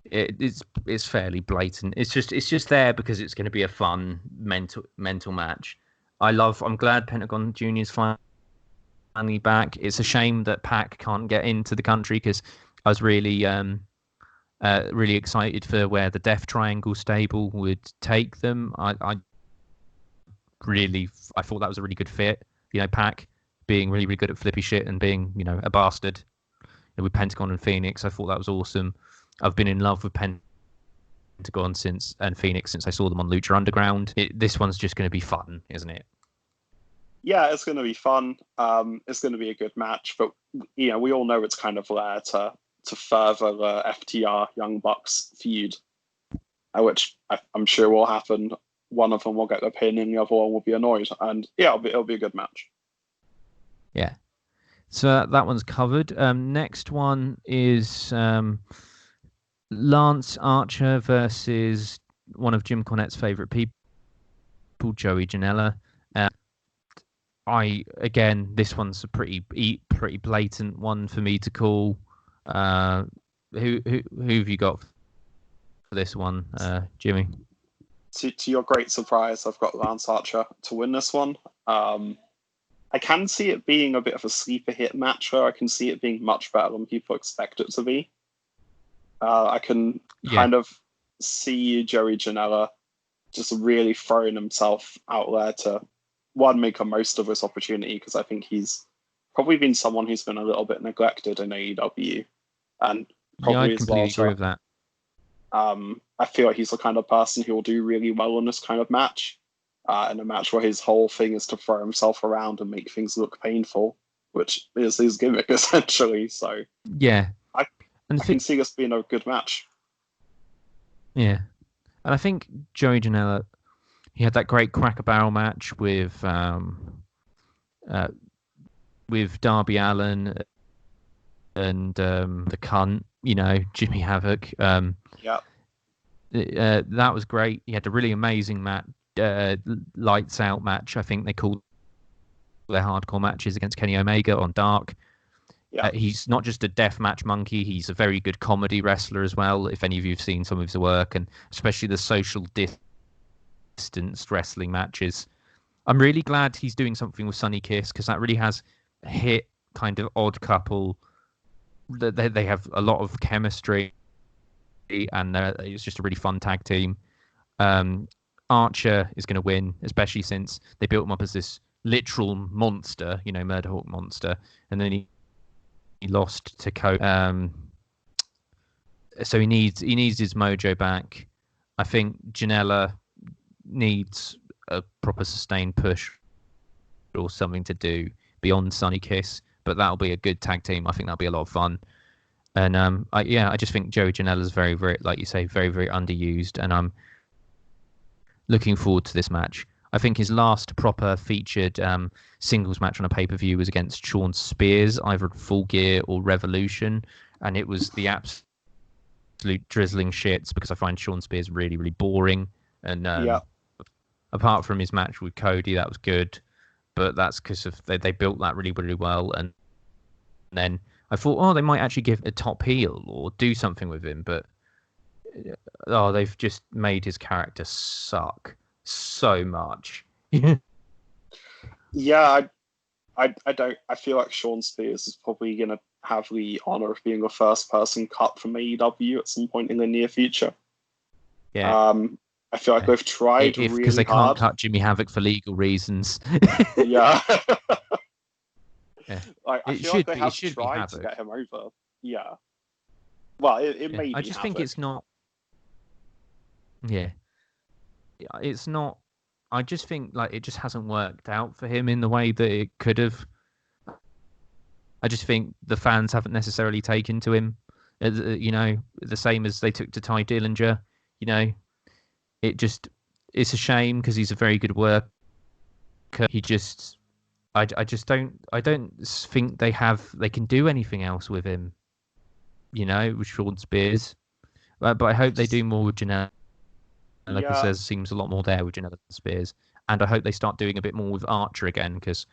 It's fairly blatant. It's just there because it's going to be a fun mental match. I'm glad Pentagon Jr. is finally back. It's a shame that Pac can't get into the country, because I was really really excited for where the Death Triangle stable would take them. I thought that was a really good fit. You know, Pac being really, really good at flippy shit and being, you know, a bastard with Pentagon and Phoenix. I thought that was awesome. I've been in love with Pentagon and Phoenix since I saw them on Lucha Underground. This one's just going to be fun, isn't it? Yeah, it's going to be fun. It's going to be a good match, but you know, we all know it's kind of there to further the FTR Young Bucks feud, which I'm sure will happen. One of them will get the pin and the other one will be annoyed, and yeah, it'll be a good match. Yeah. So that one's covered. Next one is Lance Archer versus one of Jim Cornette's favorite people, Joey Janela. This one's a pretty blatant one for me to call. Who have you got for this one, Jimmy? To your great surprise, I've got Lance Archer to win this one. I can see it being a bit of a sleeper hit match, though. I can see it being much better than people expect it to be. I can kind of see Joey Janela just really throwing himself out there to, one, make the most of this opportunity, because I think he's probably been someone who's been a little bit neglected in AEW. And probably I completely agree with that. I feel like he's the kind of person who will do really well in this kind of match. In a match where his whole thing is to throw himself around and make things look painful, which is his gimmick, essentially. So yeah, I can see this being a good match. Yeah, and I think Joey Janela, he had that great Cracker Barrel match with Darby Allin and the cunt, you know, Jimmy Havoc. That was great. He had a really amazing match. Lights out match, I think they called their hardcore matches, against Kenny Omega on Dark. He's not just a death match monkey, he's a very good comedy wrestler as well, if any of you have seen some of his work, and especially the social distanced wrestling matches. I'm really glad he's doing something with Sonny Kiss, because that really has hit kind of odd couple. They have a lot of chemistry, and it's just a really fun tag team. Archer is going to win, especially since they built him up as this literal monster, you know, Murderhawk monster, and then he lost to Cody. So he needs his mojo back. I think Janela needs a proper sustained push or something to do beyond Sonny Kiss, but that'll be a good tag team. I think that'll be a lot of fun. And I just think Joey Janela is very, very, like you say, very, very underused, and I'm looking forward to this match. I think his last proper featured singles match on a pay-per-view was against Sean Spears, either at Full Gear or Revolution, and it was the absolute drizzling shits, because I find Sean Spears really, really boring. And apart from his match with Cody, that was good, but that's because of they built that really, really well. And then I thought, they might actually give a top heel or do something with him, but they've just made his character suck so much. I feel like Sean Spears is probably going to have the honor of being the first person cut from AEW at some point in the near future. I feel like they've tried really hard. Because they can't cut Jimmy Havoc for legal reasons. I feel like they have tried to get him over. Well, it made me I just think it's not. Yeah, it's not. I just think like it just hasn't worked out for him in the way that it could have. I just think the fans haven't necessarily taken to him, the same as they took to Ty Dillinger. It's a shame because he's a very good worker. I don't think they can do anything else with him. With Sean Spears, but I hope they do more with Janelle. Like he says, seems a lot more there with Janelle Spears, and I hope they start doing a bit more with Archer again because.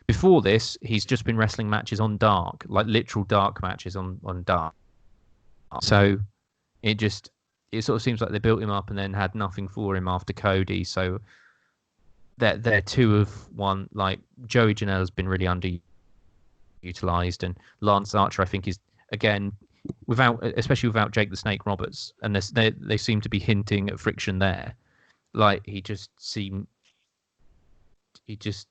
Before this, he's just been wrestling matches on Dark, like literal Dark matches on Dark. So it sort of seems like they built him up and then had nothing for him after Cody. So they're two of one. Like Joey Janela has been really underutilized, and Lance Archer, I think, is again especially without Jake the Snake Roberts, and they seem to be hinting at friction there. Like he is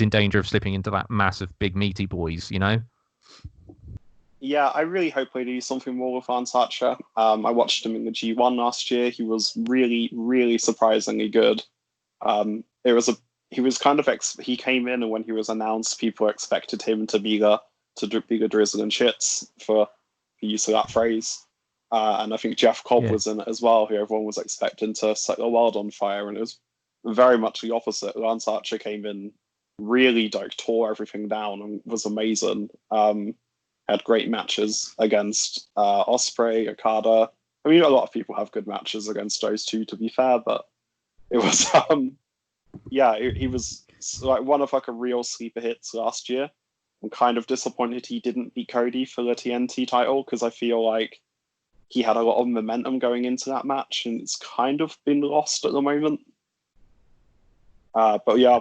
in danger of slipping into that massive big meaty boys, Yeah, I really hope they do something more with Lance Archer. I watched him in the G1 last year. He was really, really surprisingly good. He came in, and when he was announced, people expected him to be the drizzle and shits for the use of that phrase. And I think Jeff Cobb was in it as well, who everyone was expecting to set the world on fire, and it was very much the opposite. Lance Archer came in, really tore everything down and was amazing. Had great matches against Ospreay, Okada. I mean, a lot of people have good matches against those two, to be fair, but it was he was like one of like a real sleeper hits last year. I'm kind of disappointed he didn't beat Cody for the TNT title because I feel like he had a lot of momentum going into that match, and it's kind of been lost at the moment. But yeah,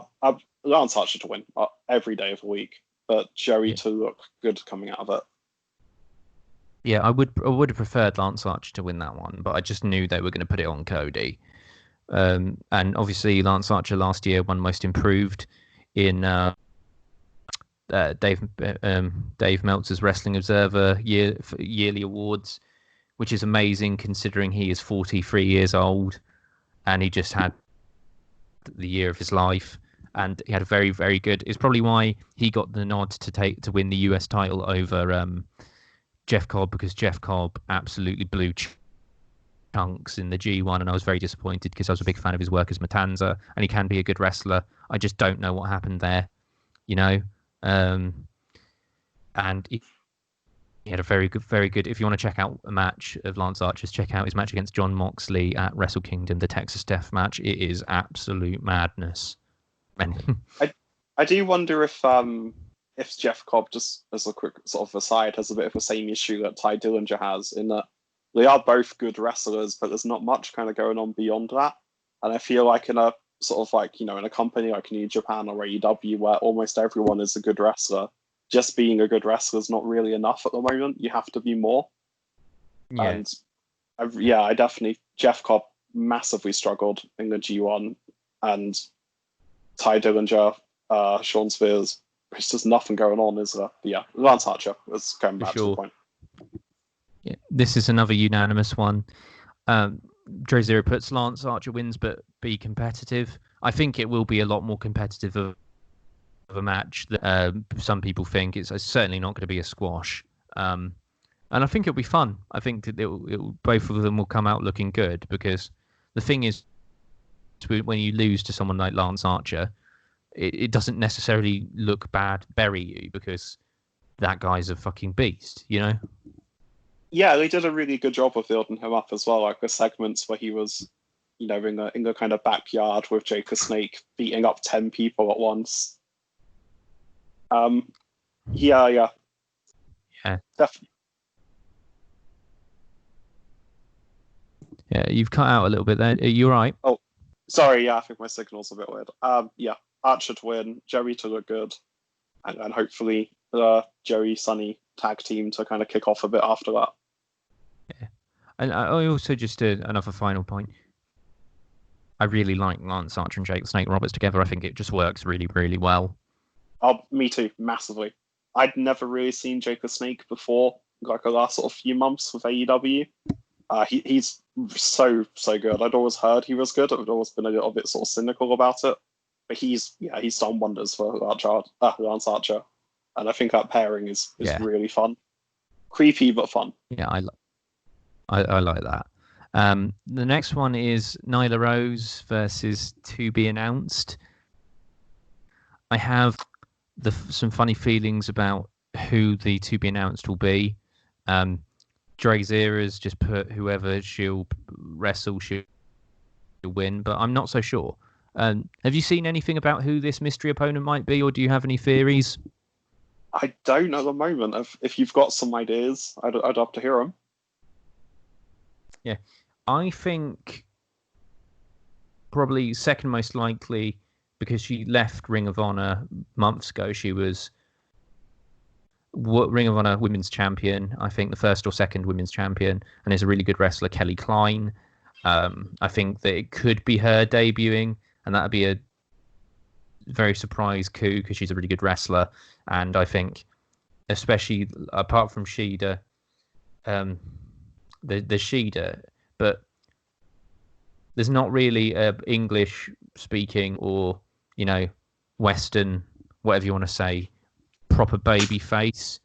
Lance Archer to win every day of the week, but Joey to look good coming out of it. Yeah, I would have preferred Lance Archer to win that one, but I just knew they were going to put it on Cody. And obviously, Lance Archer last year won Most Improved in Dave Meltzer's Wrestling Observer yearly awards, which is amazing considering he is 43 years old, and he just had the year of his life, and he had a very, very good. It's probably why he got the nod to win the US title over Jeff Cobb, because Jeff Cobb absolutely blew chunks in the G1, and I was very disappointed because I was a big fan of his work as Matanza, and he can be a good wrestler. I just don't know what happened there, and he had a very good. If you want to check out a match of Lance Archer's, check out his match against Jon Moxley at Wrestle Kingdom, the Texas Death Match. It is absolute madness. I do wonder if Jeff Cobb, just as a quick sort of aside, has a bit of the same issue that Ty Dillinger has, in that they are both good wrestlers, but there's not much kind of going on beyond that. And I feel like in a sort of like, in a company like New Japan or AEW, where almost everyone is a good wrestler, just being a good wrestler is not really enough at the moment. You have to be more. Yeah. And I definitely, Jeff Cobb massively struggled in the G1, and Ty Dillinger, Sean Spears, there's just nothing going on, is there? But yeah, Lance Archer was going back to the point. Yeah, this is another unanimous one. DrayZera puts Lance Archer wins, but be competitive. I think it will be a lot more competitive of a match that some people think. It's certainly not going to be a squash, and I think it'll be fun. I think that both of them will come out looking good, because the thing is, when you lose to someone like Lance Archer, it doesn't necessarily look bad, bury you, because that guy's a fucking beast, Yeah, they did a really good job of building him up as well. Like the segments where he was, in the kind of backyard with Jake the Snake beating up 10 people at once. Yeah, definitely. Yeah, you've cut out a little bit there. Are you all right? Oh, sorry. Yeah, I think my signal's a bit weird. Yeah, Archer to win, Joey to look good, and hopefully the Joey Sunny tag team to kind of kick off a bit after that. Yeah, and I also just another final point. I really like Lance Archer and Jake the Snake Roberts together. I think it just works really, really well. Oh, me too, massively. I'd never really seen Jake the Snake before like the last sort of few months with AEW. He's so good. I'd always heard he was good. I've always been a little bit sort of cynical about it, but he's done wonders for Lance Archer, and I think that pairing is really fun, creepy but fun. Yeah, I like that. The next one is Nyla Rose versus To Be Announced. I have some funny feelings about who the To Be Announced will be. DrayZera's just put whoever she'll wrestle, she'll win, but I'm not so sure. Have you seen anything about who this mystery opponent might be, or do you have any theories? I don't at the moment. If you've got some ideas, I'd love to hear them. Yeah, I think probably second most likely, because she left Ring of Honor months ago. She was Ring of Honor Women's Champion, I think the first or second Women's Champion, and is a really good wrestler, Kelly Klein. I think that it could be her debuting, and that would be a very surprise coup because she's a really good wrestler. And I think, especially apart from Shida, the Shida, but there's not really a English speaking or Western, whatever you want to say, proper baby face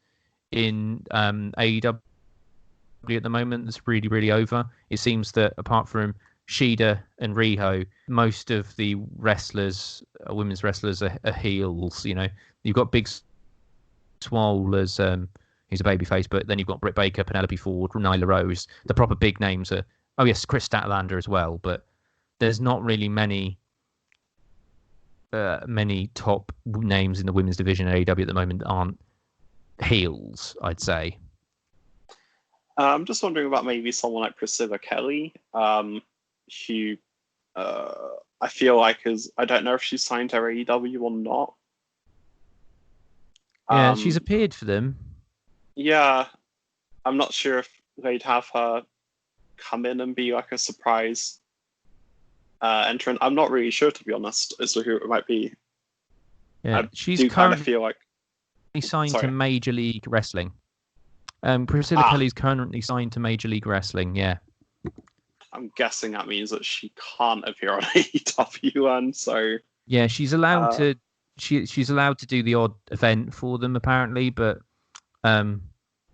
in AEW at the moment. That's really, really over. It seems that apart from Shida and Riho, most of the wrestlers, women's wrestlers, are heels. You've got Big Swole as he's a babyface, but then you've got Britt Baker, Penelope Ford, Nyla Rose. The proper big names are Chris Statlander as well, but there's not really many top names in the women's division at AEW at the moment aren't heels, I'd say. I'm just wondering about maybe someone like Priscilla Kelly, who I feel like I don't know if she's signed to AEW or not. Yeah, she's appeared for them. Yeah, I'm not sure if they'd have her come in and be like a surprise entrant. I'm not really sure, to be honest, as to who it might be. Yeah, she's currently feel like signed to Major League Wrestling. Priscilla Kelly's currently signed to Major League Wrestling. Yeah, I'm guessing that means that she can't appear on AEW, and so yeah, she's allowed to. She's allowed to do the odd event for them apparently, but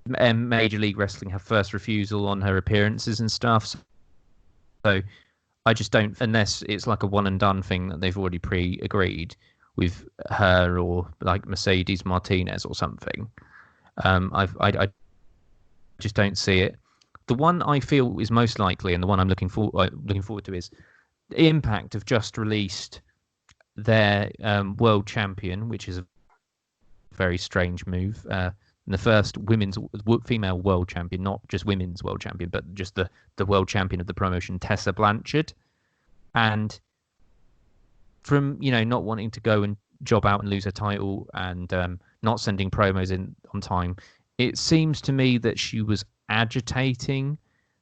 Major League Wrestling have first refusal on her appearances and stuff. So I just don't, unless it's like a one and done thing that they've already pre-agreed with her or like Mercedes Martinez or something. I just don't see it. The one I feel is most likely, and the one I'm looking forward to, is Impact have just released their world champion, which is a very strange move. The first female world champion, not just women's world champion, but just the world champion of the promotion, Tessa Blanchard. And from not wanting to go and job out and lose her title and not sending promos in on time, it seems to me that she was agitating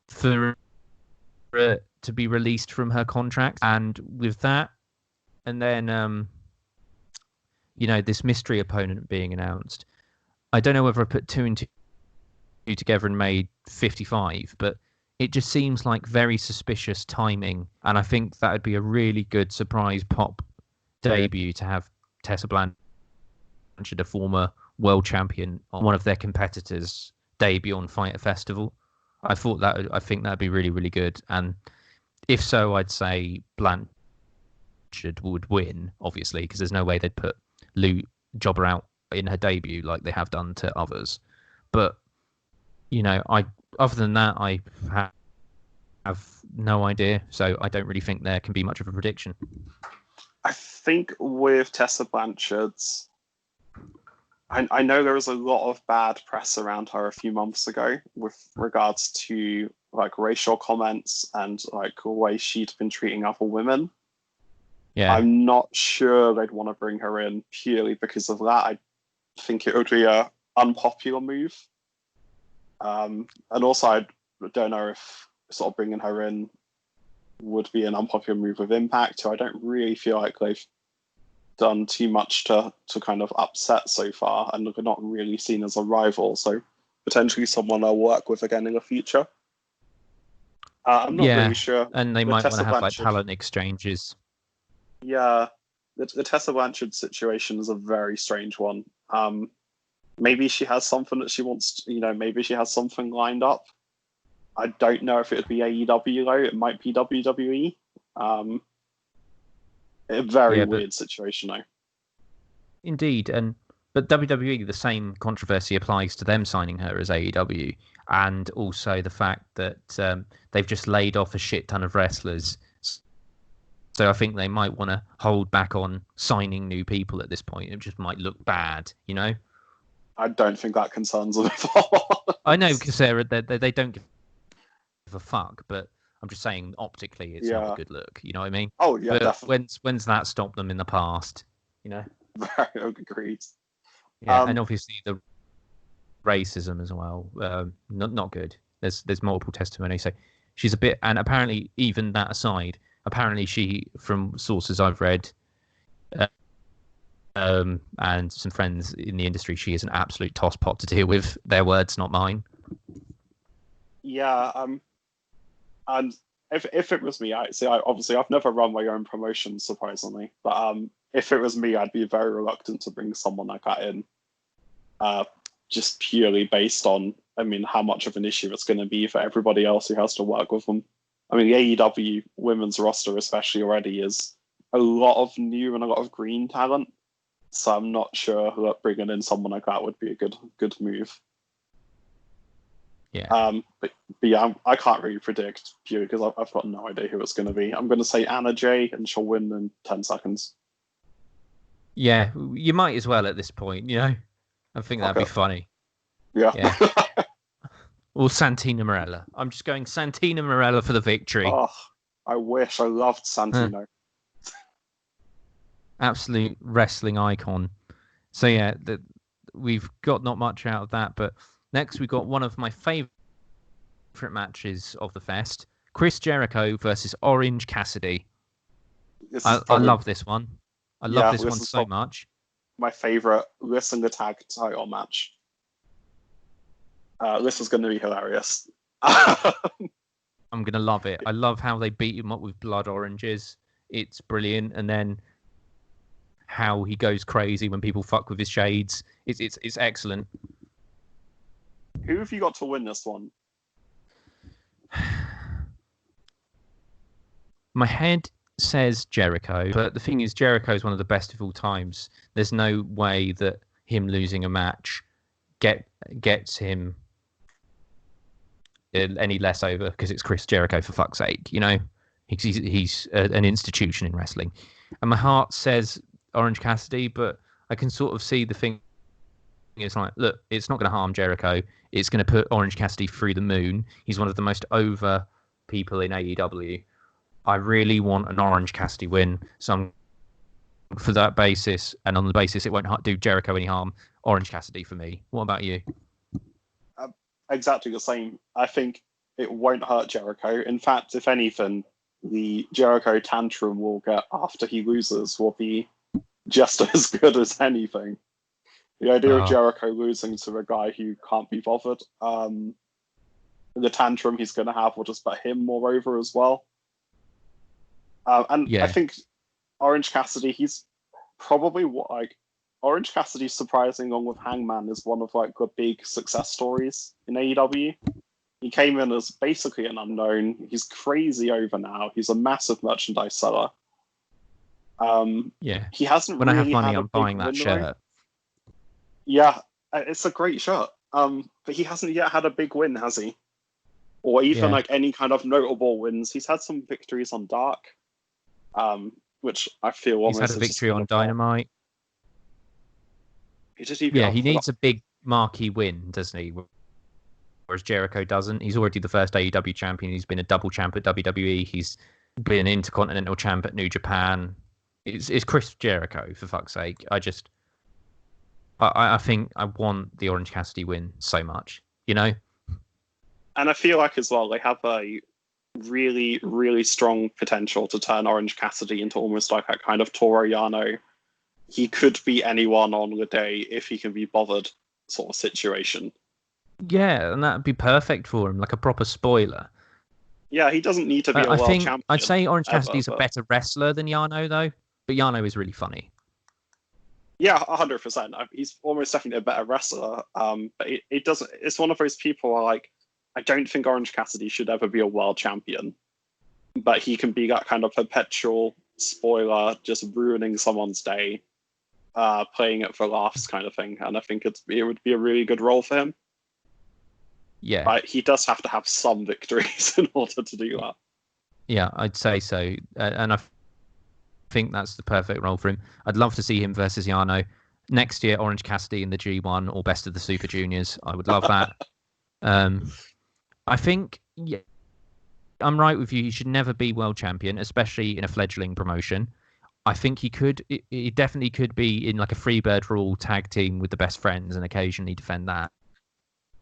for it to be released from her contract. And with that, and then this mystery opponent being announced, I don't know whether I put two and two together and made 55, but it just seems like very suspicious timing. And I think that would be a really good surprise pop debut to have Tessa Blanchard, a former world champion, on one of their competitors' debut on Fyter Festival. I think that'd be really, really good. And if so, I'd say Blanchard would win, obviously, because there's no way they'd put Jobber out in her debut like they have done to others. But other than that, I have no idea, so I don't really think there can be much of a prediction. I think with Tessa Blanchard's, I know there was a lot of bad press around her a few months ago with regards to like racial comments and like the way she'd been treating other women. Yeah, I'm not sure they'd want to bring her in purely because of that. I think it would be a unpopular move. And also, I don't know if sort of bringing her in would be an unpopular move with Impact, who I don't really feel like they've done too much to kind of upset so far, and they're not really seen as a rival. So potentially someone I'll work with again in the future. I'm not really sure. And they might want to have like Blanchard, talent exchanges. Yeah, the Tessa Blanchard situation is a very strange one. Maybe she has something that she wants, maybe she has something lined up. I don't know if it would be AEW though. It might be WWE. A very weird situation though. Indeed, but WWE, the same controversy applies to them signing her as AEW, and also the fact that they've just laid off a shit ton of wrestlers. So I think they might want to hold back on signing new people at this point. It just might look bad, I don't think that concerns them at all. I know, because they don't give a fuck, but I'm just saying optically it's not a good look. You know what I mean? Oh yeah, but definitely. When's that stopped them in the past? Very agreed. Yeah, and obviously the racism as well. Not good. There's multiple testimonies. So she's a bit, and apparently even that aside, apparently she, from sources I've read, and some friends in the industry, she is an absolute tosspot to deal with. Their words, not mine. Yeah. And if it was me, obviously I've never run my own promotion, surprisingly, but if it was me, I'd be very reluctant to bring someone like that in, just purely based on, how much of an issue it's going to be for everybody else who has to work with them. The AEW women's roster especially already is a lot of new and a lot of green talent, so I'm not sure that bringing in someone like that would be a good move. Yeah. But yeah, I can't really predict purely because I've got no idea who it's going to be. I'm going to say Anna Jay, and she'll win in 10 seconds. Yeah, you might as well at this point, I think that'd be funny. Yeah. Or Santina Morella. I'm just going Santina Morella for the victory. Oh, I wish. I loved Santino. Absolute wrestling icon. So yeah, we've got not much out of that, but next we've got one of my favourite matches of the fest. Chris Jericho versus Orange Cassidy. I love this one. I love this one so much. My favourite wrestling tag title match. This is going to be hilarious. I'm going to love it. I love how they beat him up with blood oranges. It's brilliant. And then how he goes crazy when people fuck with his shades. It's excellent. Who have you got to win this one? My head says Jericho, but the thing is, Jericho is one of the best of all times. There's no way that him losing a match gets him any less over, because it's Chris Jericho, for fuck's sake. He's an institution in wrestling. And my heart says Orange Cassidy, but I can sort of see the thing. It's like, look, it's not going to harm Jericho. It's going to put Orange Cassidy through the moon. He's one of the most over people in AEW. I really want an Orange Cassidy win. So I'm, for that basis, and on the basis it won't do Jericho any harm, Orange Cassidy for me. What about you? Exactly the same. I think it won't hurt Jericho. In fact, if anything, the Jericho tantrum we'll get after he loses will be just as good as anything. The idea of Jericho losing to a guy who can't be bothered, the tantrum he's going to have will just put him more over as well. I think Orange Cassidy, he's probably Orange Cassidy's surprising, along with Hangman, is one of the big success stories in AEW. He came in as basically an unknown. He's crazy over now. He's a massive merchandise seller. He hasn't. When really I have money, had a I'm buying that shirt. Though. Yeah, it's a great shirt. But he hasn't yet had a big win, has he? Or even any kind of notable wins. He's had some victories on Dark, which I feel almost. He's had a victory on Dynamite. He needs a big marquee win, doesn't he? Whereas Jericho doesn't. He's already the first AEW champion. He's been a double champ at WWE. He's been an Intercontinental champ at New Japan. It's Chris Jericho, for fuck's sake. I think I want the Orange Cassidy win so much, And I feel like as well, they have a really, really strong potential to turn Orange Cassidy into almost like a kind of Toru Yano. He could be anyone on the day if he can be bothered sort of situation. Yeah, and that'd be perfect for him, like a proper spoiler. Yeah, he doesn't need to be a I world think champion I'd say Orange ever, Cassidy's a but better wrestler than Yano, though. But Yano is really funny. yeah, 100%. He's almost definitely a better wrestler. But it doesn't. It's one of those people who are like, I don't think Orange Cassidy should ever be a world champion, but he can be that kind of perpetual spoiler, just ruining someone's day, playing it for laughs kind of thing. And I think it would be a really good role for him. Yeah. He does have to have some victories in order to do that. Yeah, I'd say so. And I think that's the perfect role for him. I'd love to see him versus Yano. Next year, Orange Cassidy in the G1 or Best of the Super Juniors. I would love that. I think I'm right with you. He should never be world champion, especially in a fledgling promotion. I think he definitely could be in like a Freebird rule tag team with the Best Friends and occasionally defend that.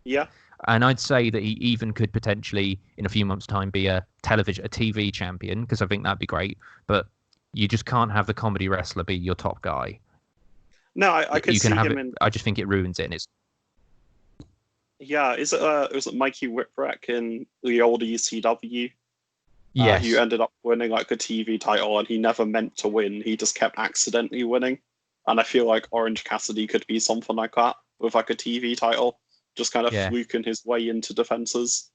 Yeah. And I'd say that he even could potentially, in a few months' time, be a TV champion, because I think that'd be great. But you just can't have the comedy wrestler be your top guy. No, I could see him in. I just think it ruins it. And it's... Yeah, was it Mikey Whipwreck in the old ECW? Yes. Who ended up winning like a TV title, and he never meant to win. He just kept accidentally winning. And I feel like Orange Cassidy could be something like that with like a TV title, just kind of fluking his way into defenses.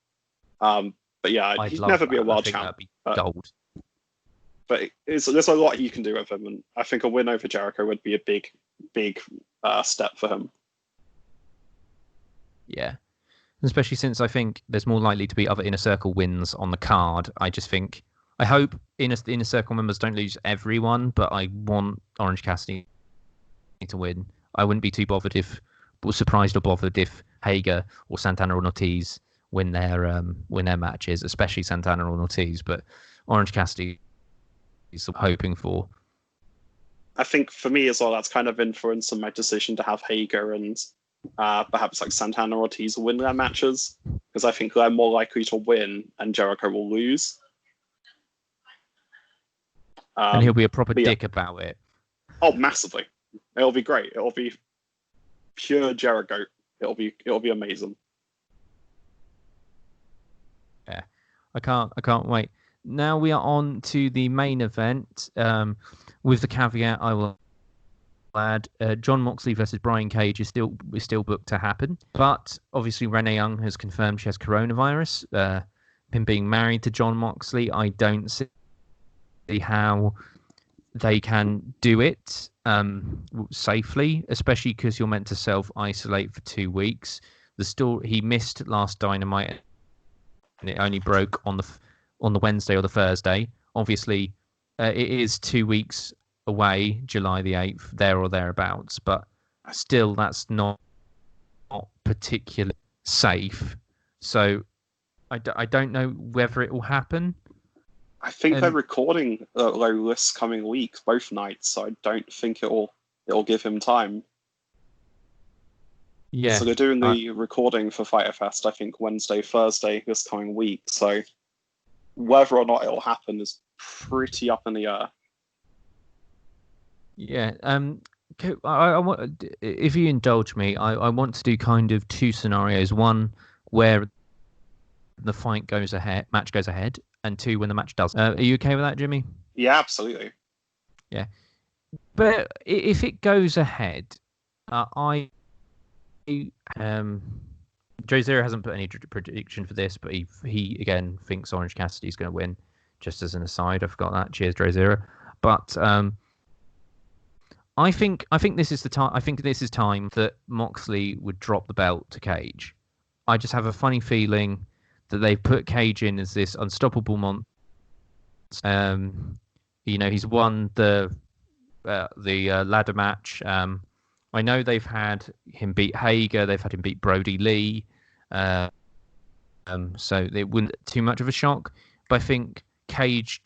But yeah, he'd never be a world champ. Gold. But there's a lot you can do with him, and I think a win over Jericho would be a big step for him. Yeah, especially since I think there's more likely to be other Inner Circle wins on the card. I hope Inner Circle members don't lose everyone, but I want Orange Cassidy to win. I wouldn't be too surprised or bothered if Hager or Santana or Ortiz win their matches, especially Santana or Ortiz. But Orange Cassidy is hoping for. I think for me as well, that's kind of influenced my decision to have Hager and perhaps like Santana or Ortiz win their matches, because I think they're more likely to win and Jericho will lose. And he'll be a proper dick about it. Oh, massively. It'll be great. It'll be pure Jericho. It'll be amazing. Yeah, I can't wait. Now we are on to the main event. With the caveat, I will add Jon Moxley versus Brian Cage is still booked to happen, but obviously Renee Young has confirmed she has coronavirus. Him being married to Jon Moxley, I don't see how they can do it safely, especially because you're meant to self-isolate for 2 weeks. He missed last Dynamite, and it only broke on the Wednesday or the Thursday. Obviously, it is 2 weeks away, July the 8th, there or thereabouts, but still that's not particularly safe. So I don't know whether it will happen. I think they're recording this coming week, both nights, so I don't think it'll give him time. Yeah. So they're doing the recording for Fyter Fest, I think, Wednesday, Thursday this coming week. So whether or not it'll happen is pretty up in the air. Yeah. I want, if you indulge me, I want to do kind of two scenarios. One where the match goes ahead, and two when the match does. Are you okay with that, Jimmy? Yeah, absolutely. Yeah. But if it goes ahead, DrayZera hasn't put any prediction for this, but he again thinks Orange Cassidy's going to win. Just as an aside, I forgot that. Cheers, DrayZera. But I think this is the time. I think this is time that Moxley would drop the belt to Cage. I just have a funny feeling that they've put Cage in as this unstoppable monster. He's won the ladder match. I know they've had him beat Hager. They've had him beat Brody Lee. So it wouldn't too much of a shock. But I think Cage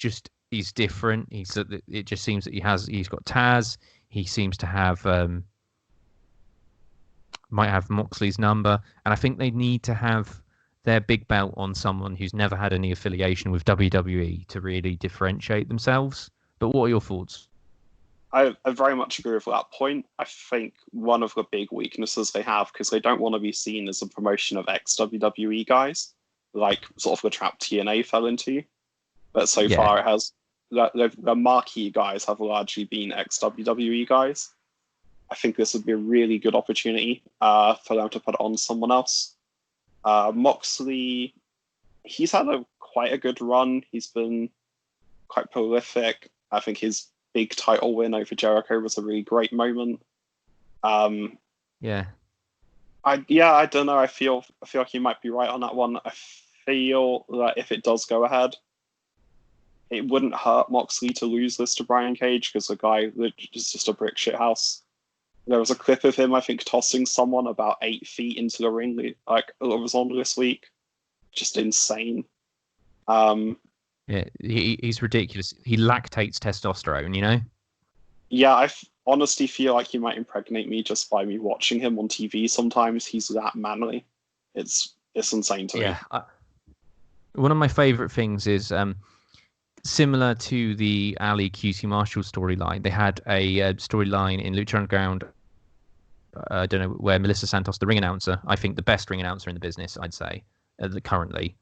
he's different. It just seems that he's got Taz. He seems to have might have Moxley's number, and I think they need to have their big belt on someone who's never had any affiliation with WWE to really differentiate themselves. But what are your thoughts? I very much agree with that point. I think one of the big weaknesses they have, because they don't want to be seen as a promotion of ex-WWE guys, like sort of the trap TNA fell into. But so far it has, the marquee guys have largely been ex-WWE guys. I think this would be a really good opportunity for them to put it on someone else. Moxley, he's had quite a good run. He's been quite prolific. I think his big title win over Jericho was a really great moment. I don't know. I feel like you might be right on that one. I feel that if it does go ahead, it wouldn't hurt Moxley to lose this to Brian Cage, because the guy is just a brick shit house. There was a clip of him, I think, tossing someone about 8 feet into the ring, like it was on this week. Just insane. He's ridiculous. He lactates testosterone, you know? Yeah, I honestly feel like he might impregnate me just by me watching him on TV sometimes. He's that manly. It's insane to me. One of my favourite things is similar to the Ali QT Marshall storyline. They had a storyline in Lucha Underground, I don't know, where Melissa Santos, the ring announcer, I think the best ring announcer in the business, I'd say, currently,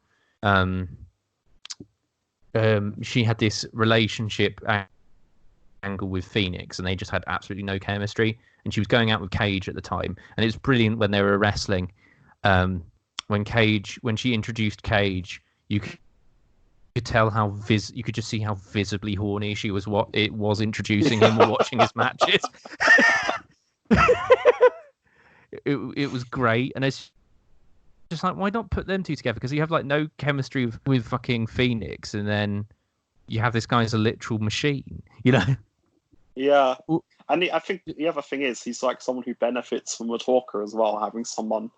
she had this relationship angle with Phoenix, and they just had absolutely no chemistry. And she was going out with Cage at the time, and it was brilliant when they were wrestling. When she introduced Cage, you could tell you could just see how visibly horny she was. What it was introducing him or watching his matches. It was great, and it's just like, why not put them two together? Because you have like no chemistry with fucking Phoenix, and then you have this guy as a literal machine, you know? Yeah, and I think the other thing is he's like someone who benefits from a talker as well, having someone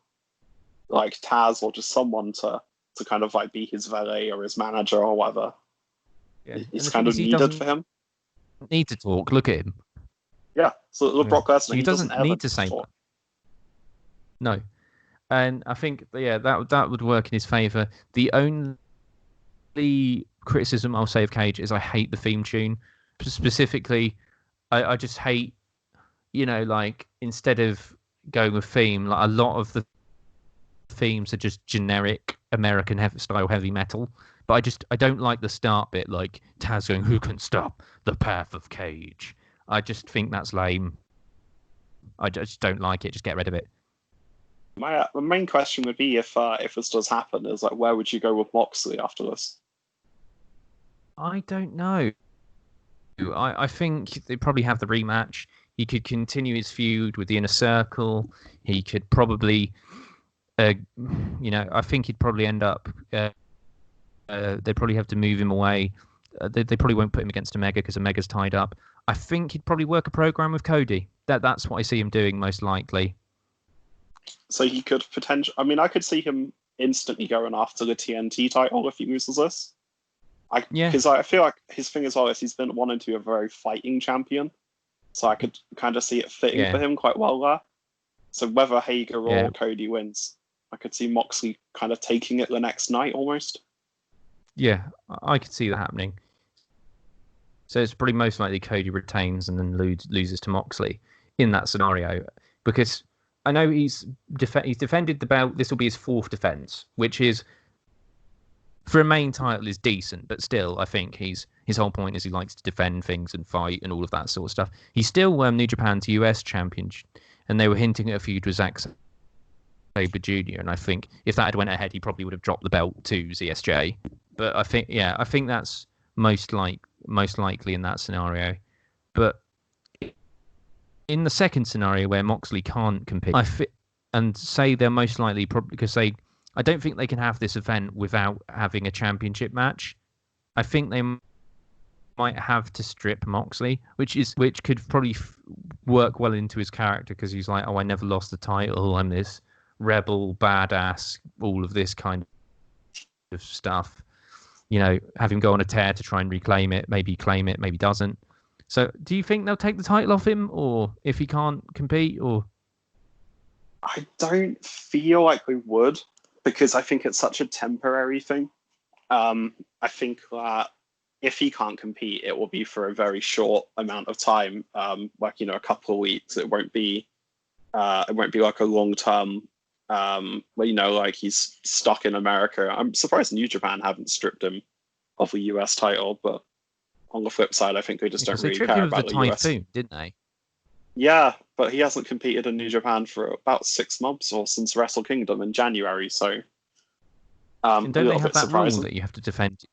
like Taz or just someone to kind of like be his valet or his manager or whatever. Yeah, it's kind of needed for him. Need to talk. Look at him. Yeah, so look, Brock Lesnar, he doesn't need to say talk. No, and I think that would work in his favor. The only criticism I'll say of Cage is I hate the theme tune. Specifically, I just hate, like, instead of going with theme, like a lot of the themes are just generic American style heavy metal. But I don't like the start bit, like Taz going, "Who can stop the path of Cage?" I just think that's lame. I just don't like it. Just get rid of it. My main question would be, if this does happen, is like, where would you go with Moxley after this? I don't know. I think they probably have the rematch. He could continue his feud with the Inner Circle. He could probably, I think he'd probably end up. They probably have to move him away. They probably won't put him against Omega because Omega's tied up. I think he'd probably work a program with Cody. That's what I see him doing most likely. So he could potentially. I mean, I could see him instantly going after the TNT title if he loses this. Because I feel like his thing as well is he's been wanting to be a very fighting champion. So I could kind of see it fitting for him quite well there. So whether Hager or Cody wins, I could see Moxley kind of taking it the next night almost. Yeah, I could see that happening. So it's probably most likely Cody retains and then loses to Moxley in that scenario. Because I know he's defended the belt. This will be his 4th defense, which is, for a main title, is decent. But still, I think his whole point is he likes to defend things and fight and all of that sort of stuff. He's still New Japan's US champion, and they were hinting at a feud with Zack Sabre Jr. And I think if that had went ahead, he probably would have dropped the belt to ZSJ. But I think that's most likely in that scenario. But in the second scenario where Moxley can't compete, and say they're most likely probably because I don't think they can have this event without having a championship match. I think they might have to strip Moxley, which could probably work well into his character, because he's like, "Oh, I never lost the title. I'm this rebel, badass, all of this kind of stuff." Have him go on a tear to try and reclaim it, maybe claim it, maybe doesn't. So do you think they'll take the title off him, or if he can't compete, or? I don't feel like we would, because I think it's such a temporary thing. I think that if he can't compete, it will be for a very short amount of time, like a couple of weeks. It won't be like a long term, where like he's stuck in America. I'm surprised New Japan haven't stripped him of the US title, but on the flip side, I think they just don't really care about the US. Typhoon, didn't they? Yeah, but he hasn't competed in New Japan for about 6 months or since Wrestle Kingdom in January. So, and don't they have that rule that you have to defend?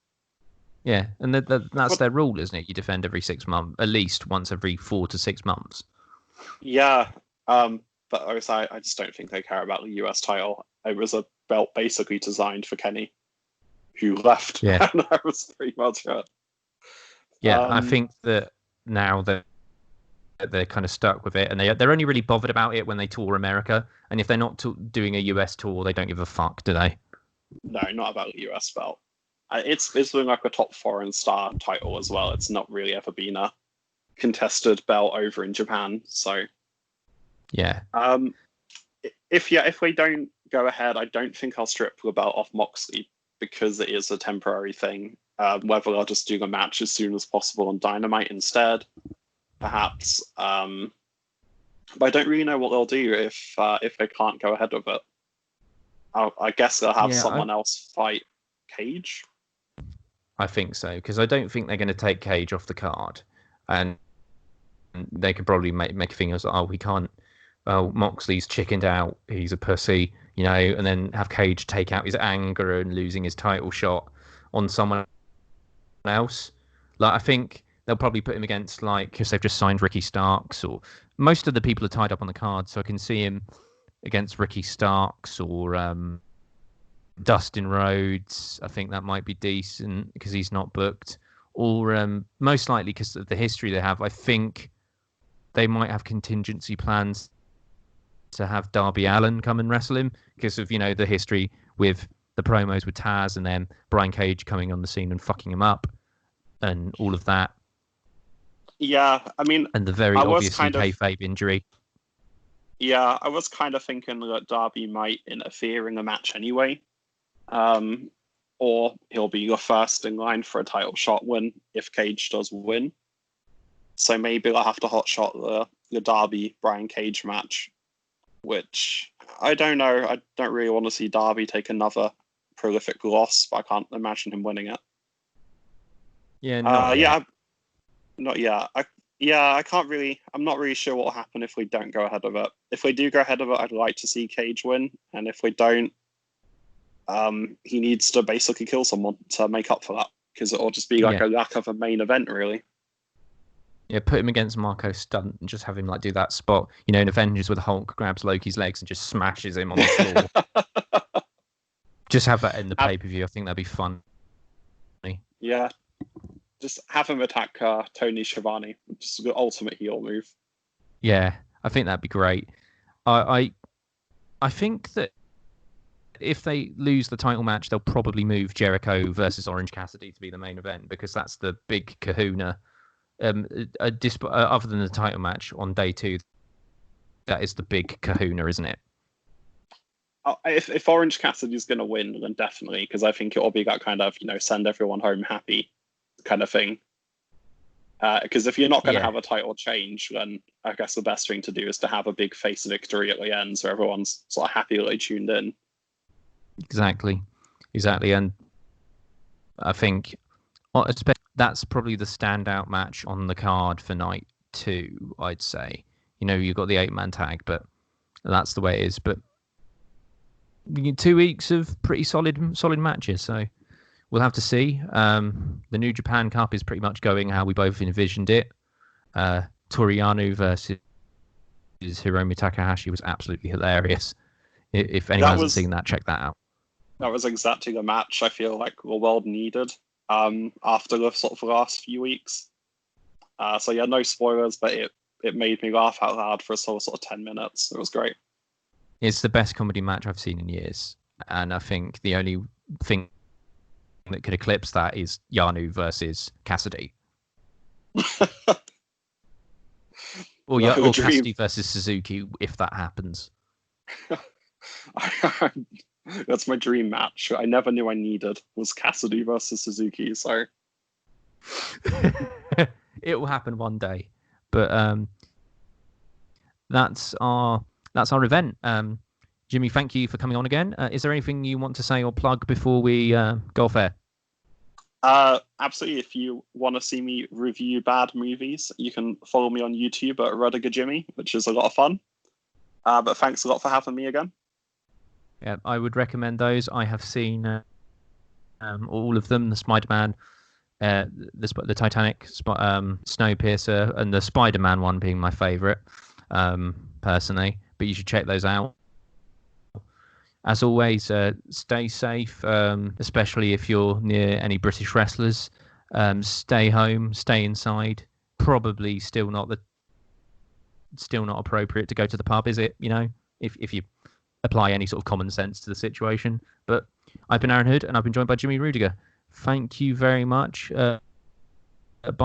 Yeah, and that's their rule, isn't it? You defend every 6 months, at least once every 4 to 6 months. Yeah, but I just don't think they care about the US title. It was a belt basically designed for Kenny, who left. Yeah, and that was pretty much it. Yeah, I think that now that they're kind of stuck with it, and they're only really bothered about it when they tour America. And if they're not doing a US tour, they don't give a fuck, do they? No, not about the US belt. It's doing like a top foreign star title as well. It's not really ever been a contested belt over in Japan. So yeah. If they don't go ahead, I don't think I'll strip the belt off Moxley because it is a temporary thing. Whether they'll just do the match as soon as possible on Dynamite instead, perhaps. But I don't really know what they'll do if they can't go ahead with it. I guess they'll have someone else fight Cage. I think so, because I don't think they're going to take Cage off the card, and they could probably make a thing as, we can't. Oh, Moxley's chickened out. He's a pussy, and then have Cage take out his anger and losing his title shot on someone else. Like, I think they'll probably put him against, because they've just signed Ricky Starks, or most of the people are tied up on the card, so I can see him against Ricky Starks or Dustin Rhodes. I think that might be decent because he's not booked. Or most likely because of the history they have, I think they might have contingency plans to have Darby Allin come and wrestle him because of, the history with the promos with Taz and then Brian Cage coming on the scene and fucking him up and all of that. Yeah, I mean... And the very obviously kayfabe injury. Yeah, I was kind of thinking that Darby might interfere in the match anyway. Or he'll be the first in line for a title shot win if Cage does win. So maybe I'll have to hotshot the Darby-Brian Cage match, which I don't know. I don't really want to see Darby take another prolific loss, but I can't imagine him winning it. Yeah, not yet. I can't really... I'm not really sure what will happen if we don't go ahead of it. If they do go ahead of it, I'd like to see Cage win. And if we don't, he needs to basically kill someone to make up for that. Because it'll just be like a lack of a main event, really. Yeah, put him against Marco Stunt and just have him do that spot. In Avengers where the Hulk grabs Loki's legs and just smashes him on the floor. Just have that in the pay-per-view. I think that'd be fun. Yeah. Just have him attack Tony Schiavone. Just the ultimate heel move. Yeah, I think that'd be great. I think that if they lose the title match, they'll probably move Jericho versus Orange Cassidy to be the main event because that's the big kahuna. Other than the title match on day 2, that is the big kahuna, isn't it? If Orange Cassidy's going to win, then definitely, because I think it'll be that kind of, send everyone home happy kind of thing. Because if you're not going to have a title change, then I guess the best thing to do is to have a big face victory at the end so everyone's sort of happy that they tuned in. Exactly. And I think that's probably the standout match on the card for night 2, I'd say. You've got the 8-man tag, but that's the way it is. But 2 weeks of pretty solid matches, so we'll have to see. The New Japan Cup is pretty much going how we both envisioned it. Toriano versus Hiromu Takahashi was absolutely hilarious. If anyone hasn't seen that, check that out. That was exactly the match I feel like the world needed after the sort of last few weeks. So yeah, no spoilers, but it made me laugh out loud for sort of 10 minutes. It was great. It's the best comedy match I've seen in years. And I think the only thing that could eclipse that is Yano versus Cassidy. or Cassidy versus Suzuki, if that happens. That's my dream match. I never knew I needed was Cassidy versus Suzuki, so It will happen one day. But that's our event. Jimmy, thank you for coming on again. Is there anything you want to say or plug before we go off air? Absolutely. If you want to see me review bad movies, you can follow me on YouTube at Rudiger Jimmy, which is a lot of fun. But thanks a lot for having me again. Yeah, I would recommend those. I have seen all of them: the Spider-Man, the Titanic, Snowpiercer, and the Spider-Man one being my favourite, personally. But you should check those out. As always, stay safe, especially if you're near any British wrestlers. Stay home, stay inside. Probably still not appropriate to go to the pub, is it? You know, if you apply any sort of common sense to the situation. But I've been Aaron Hood, and I've been joined by Jimmy Rudiger. Thank you very much.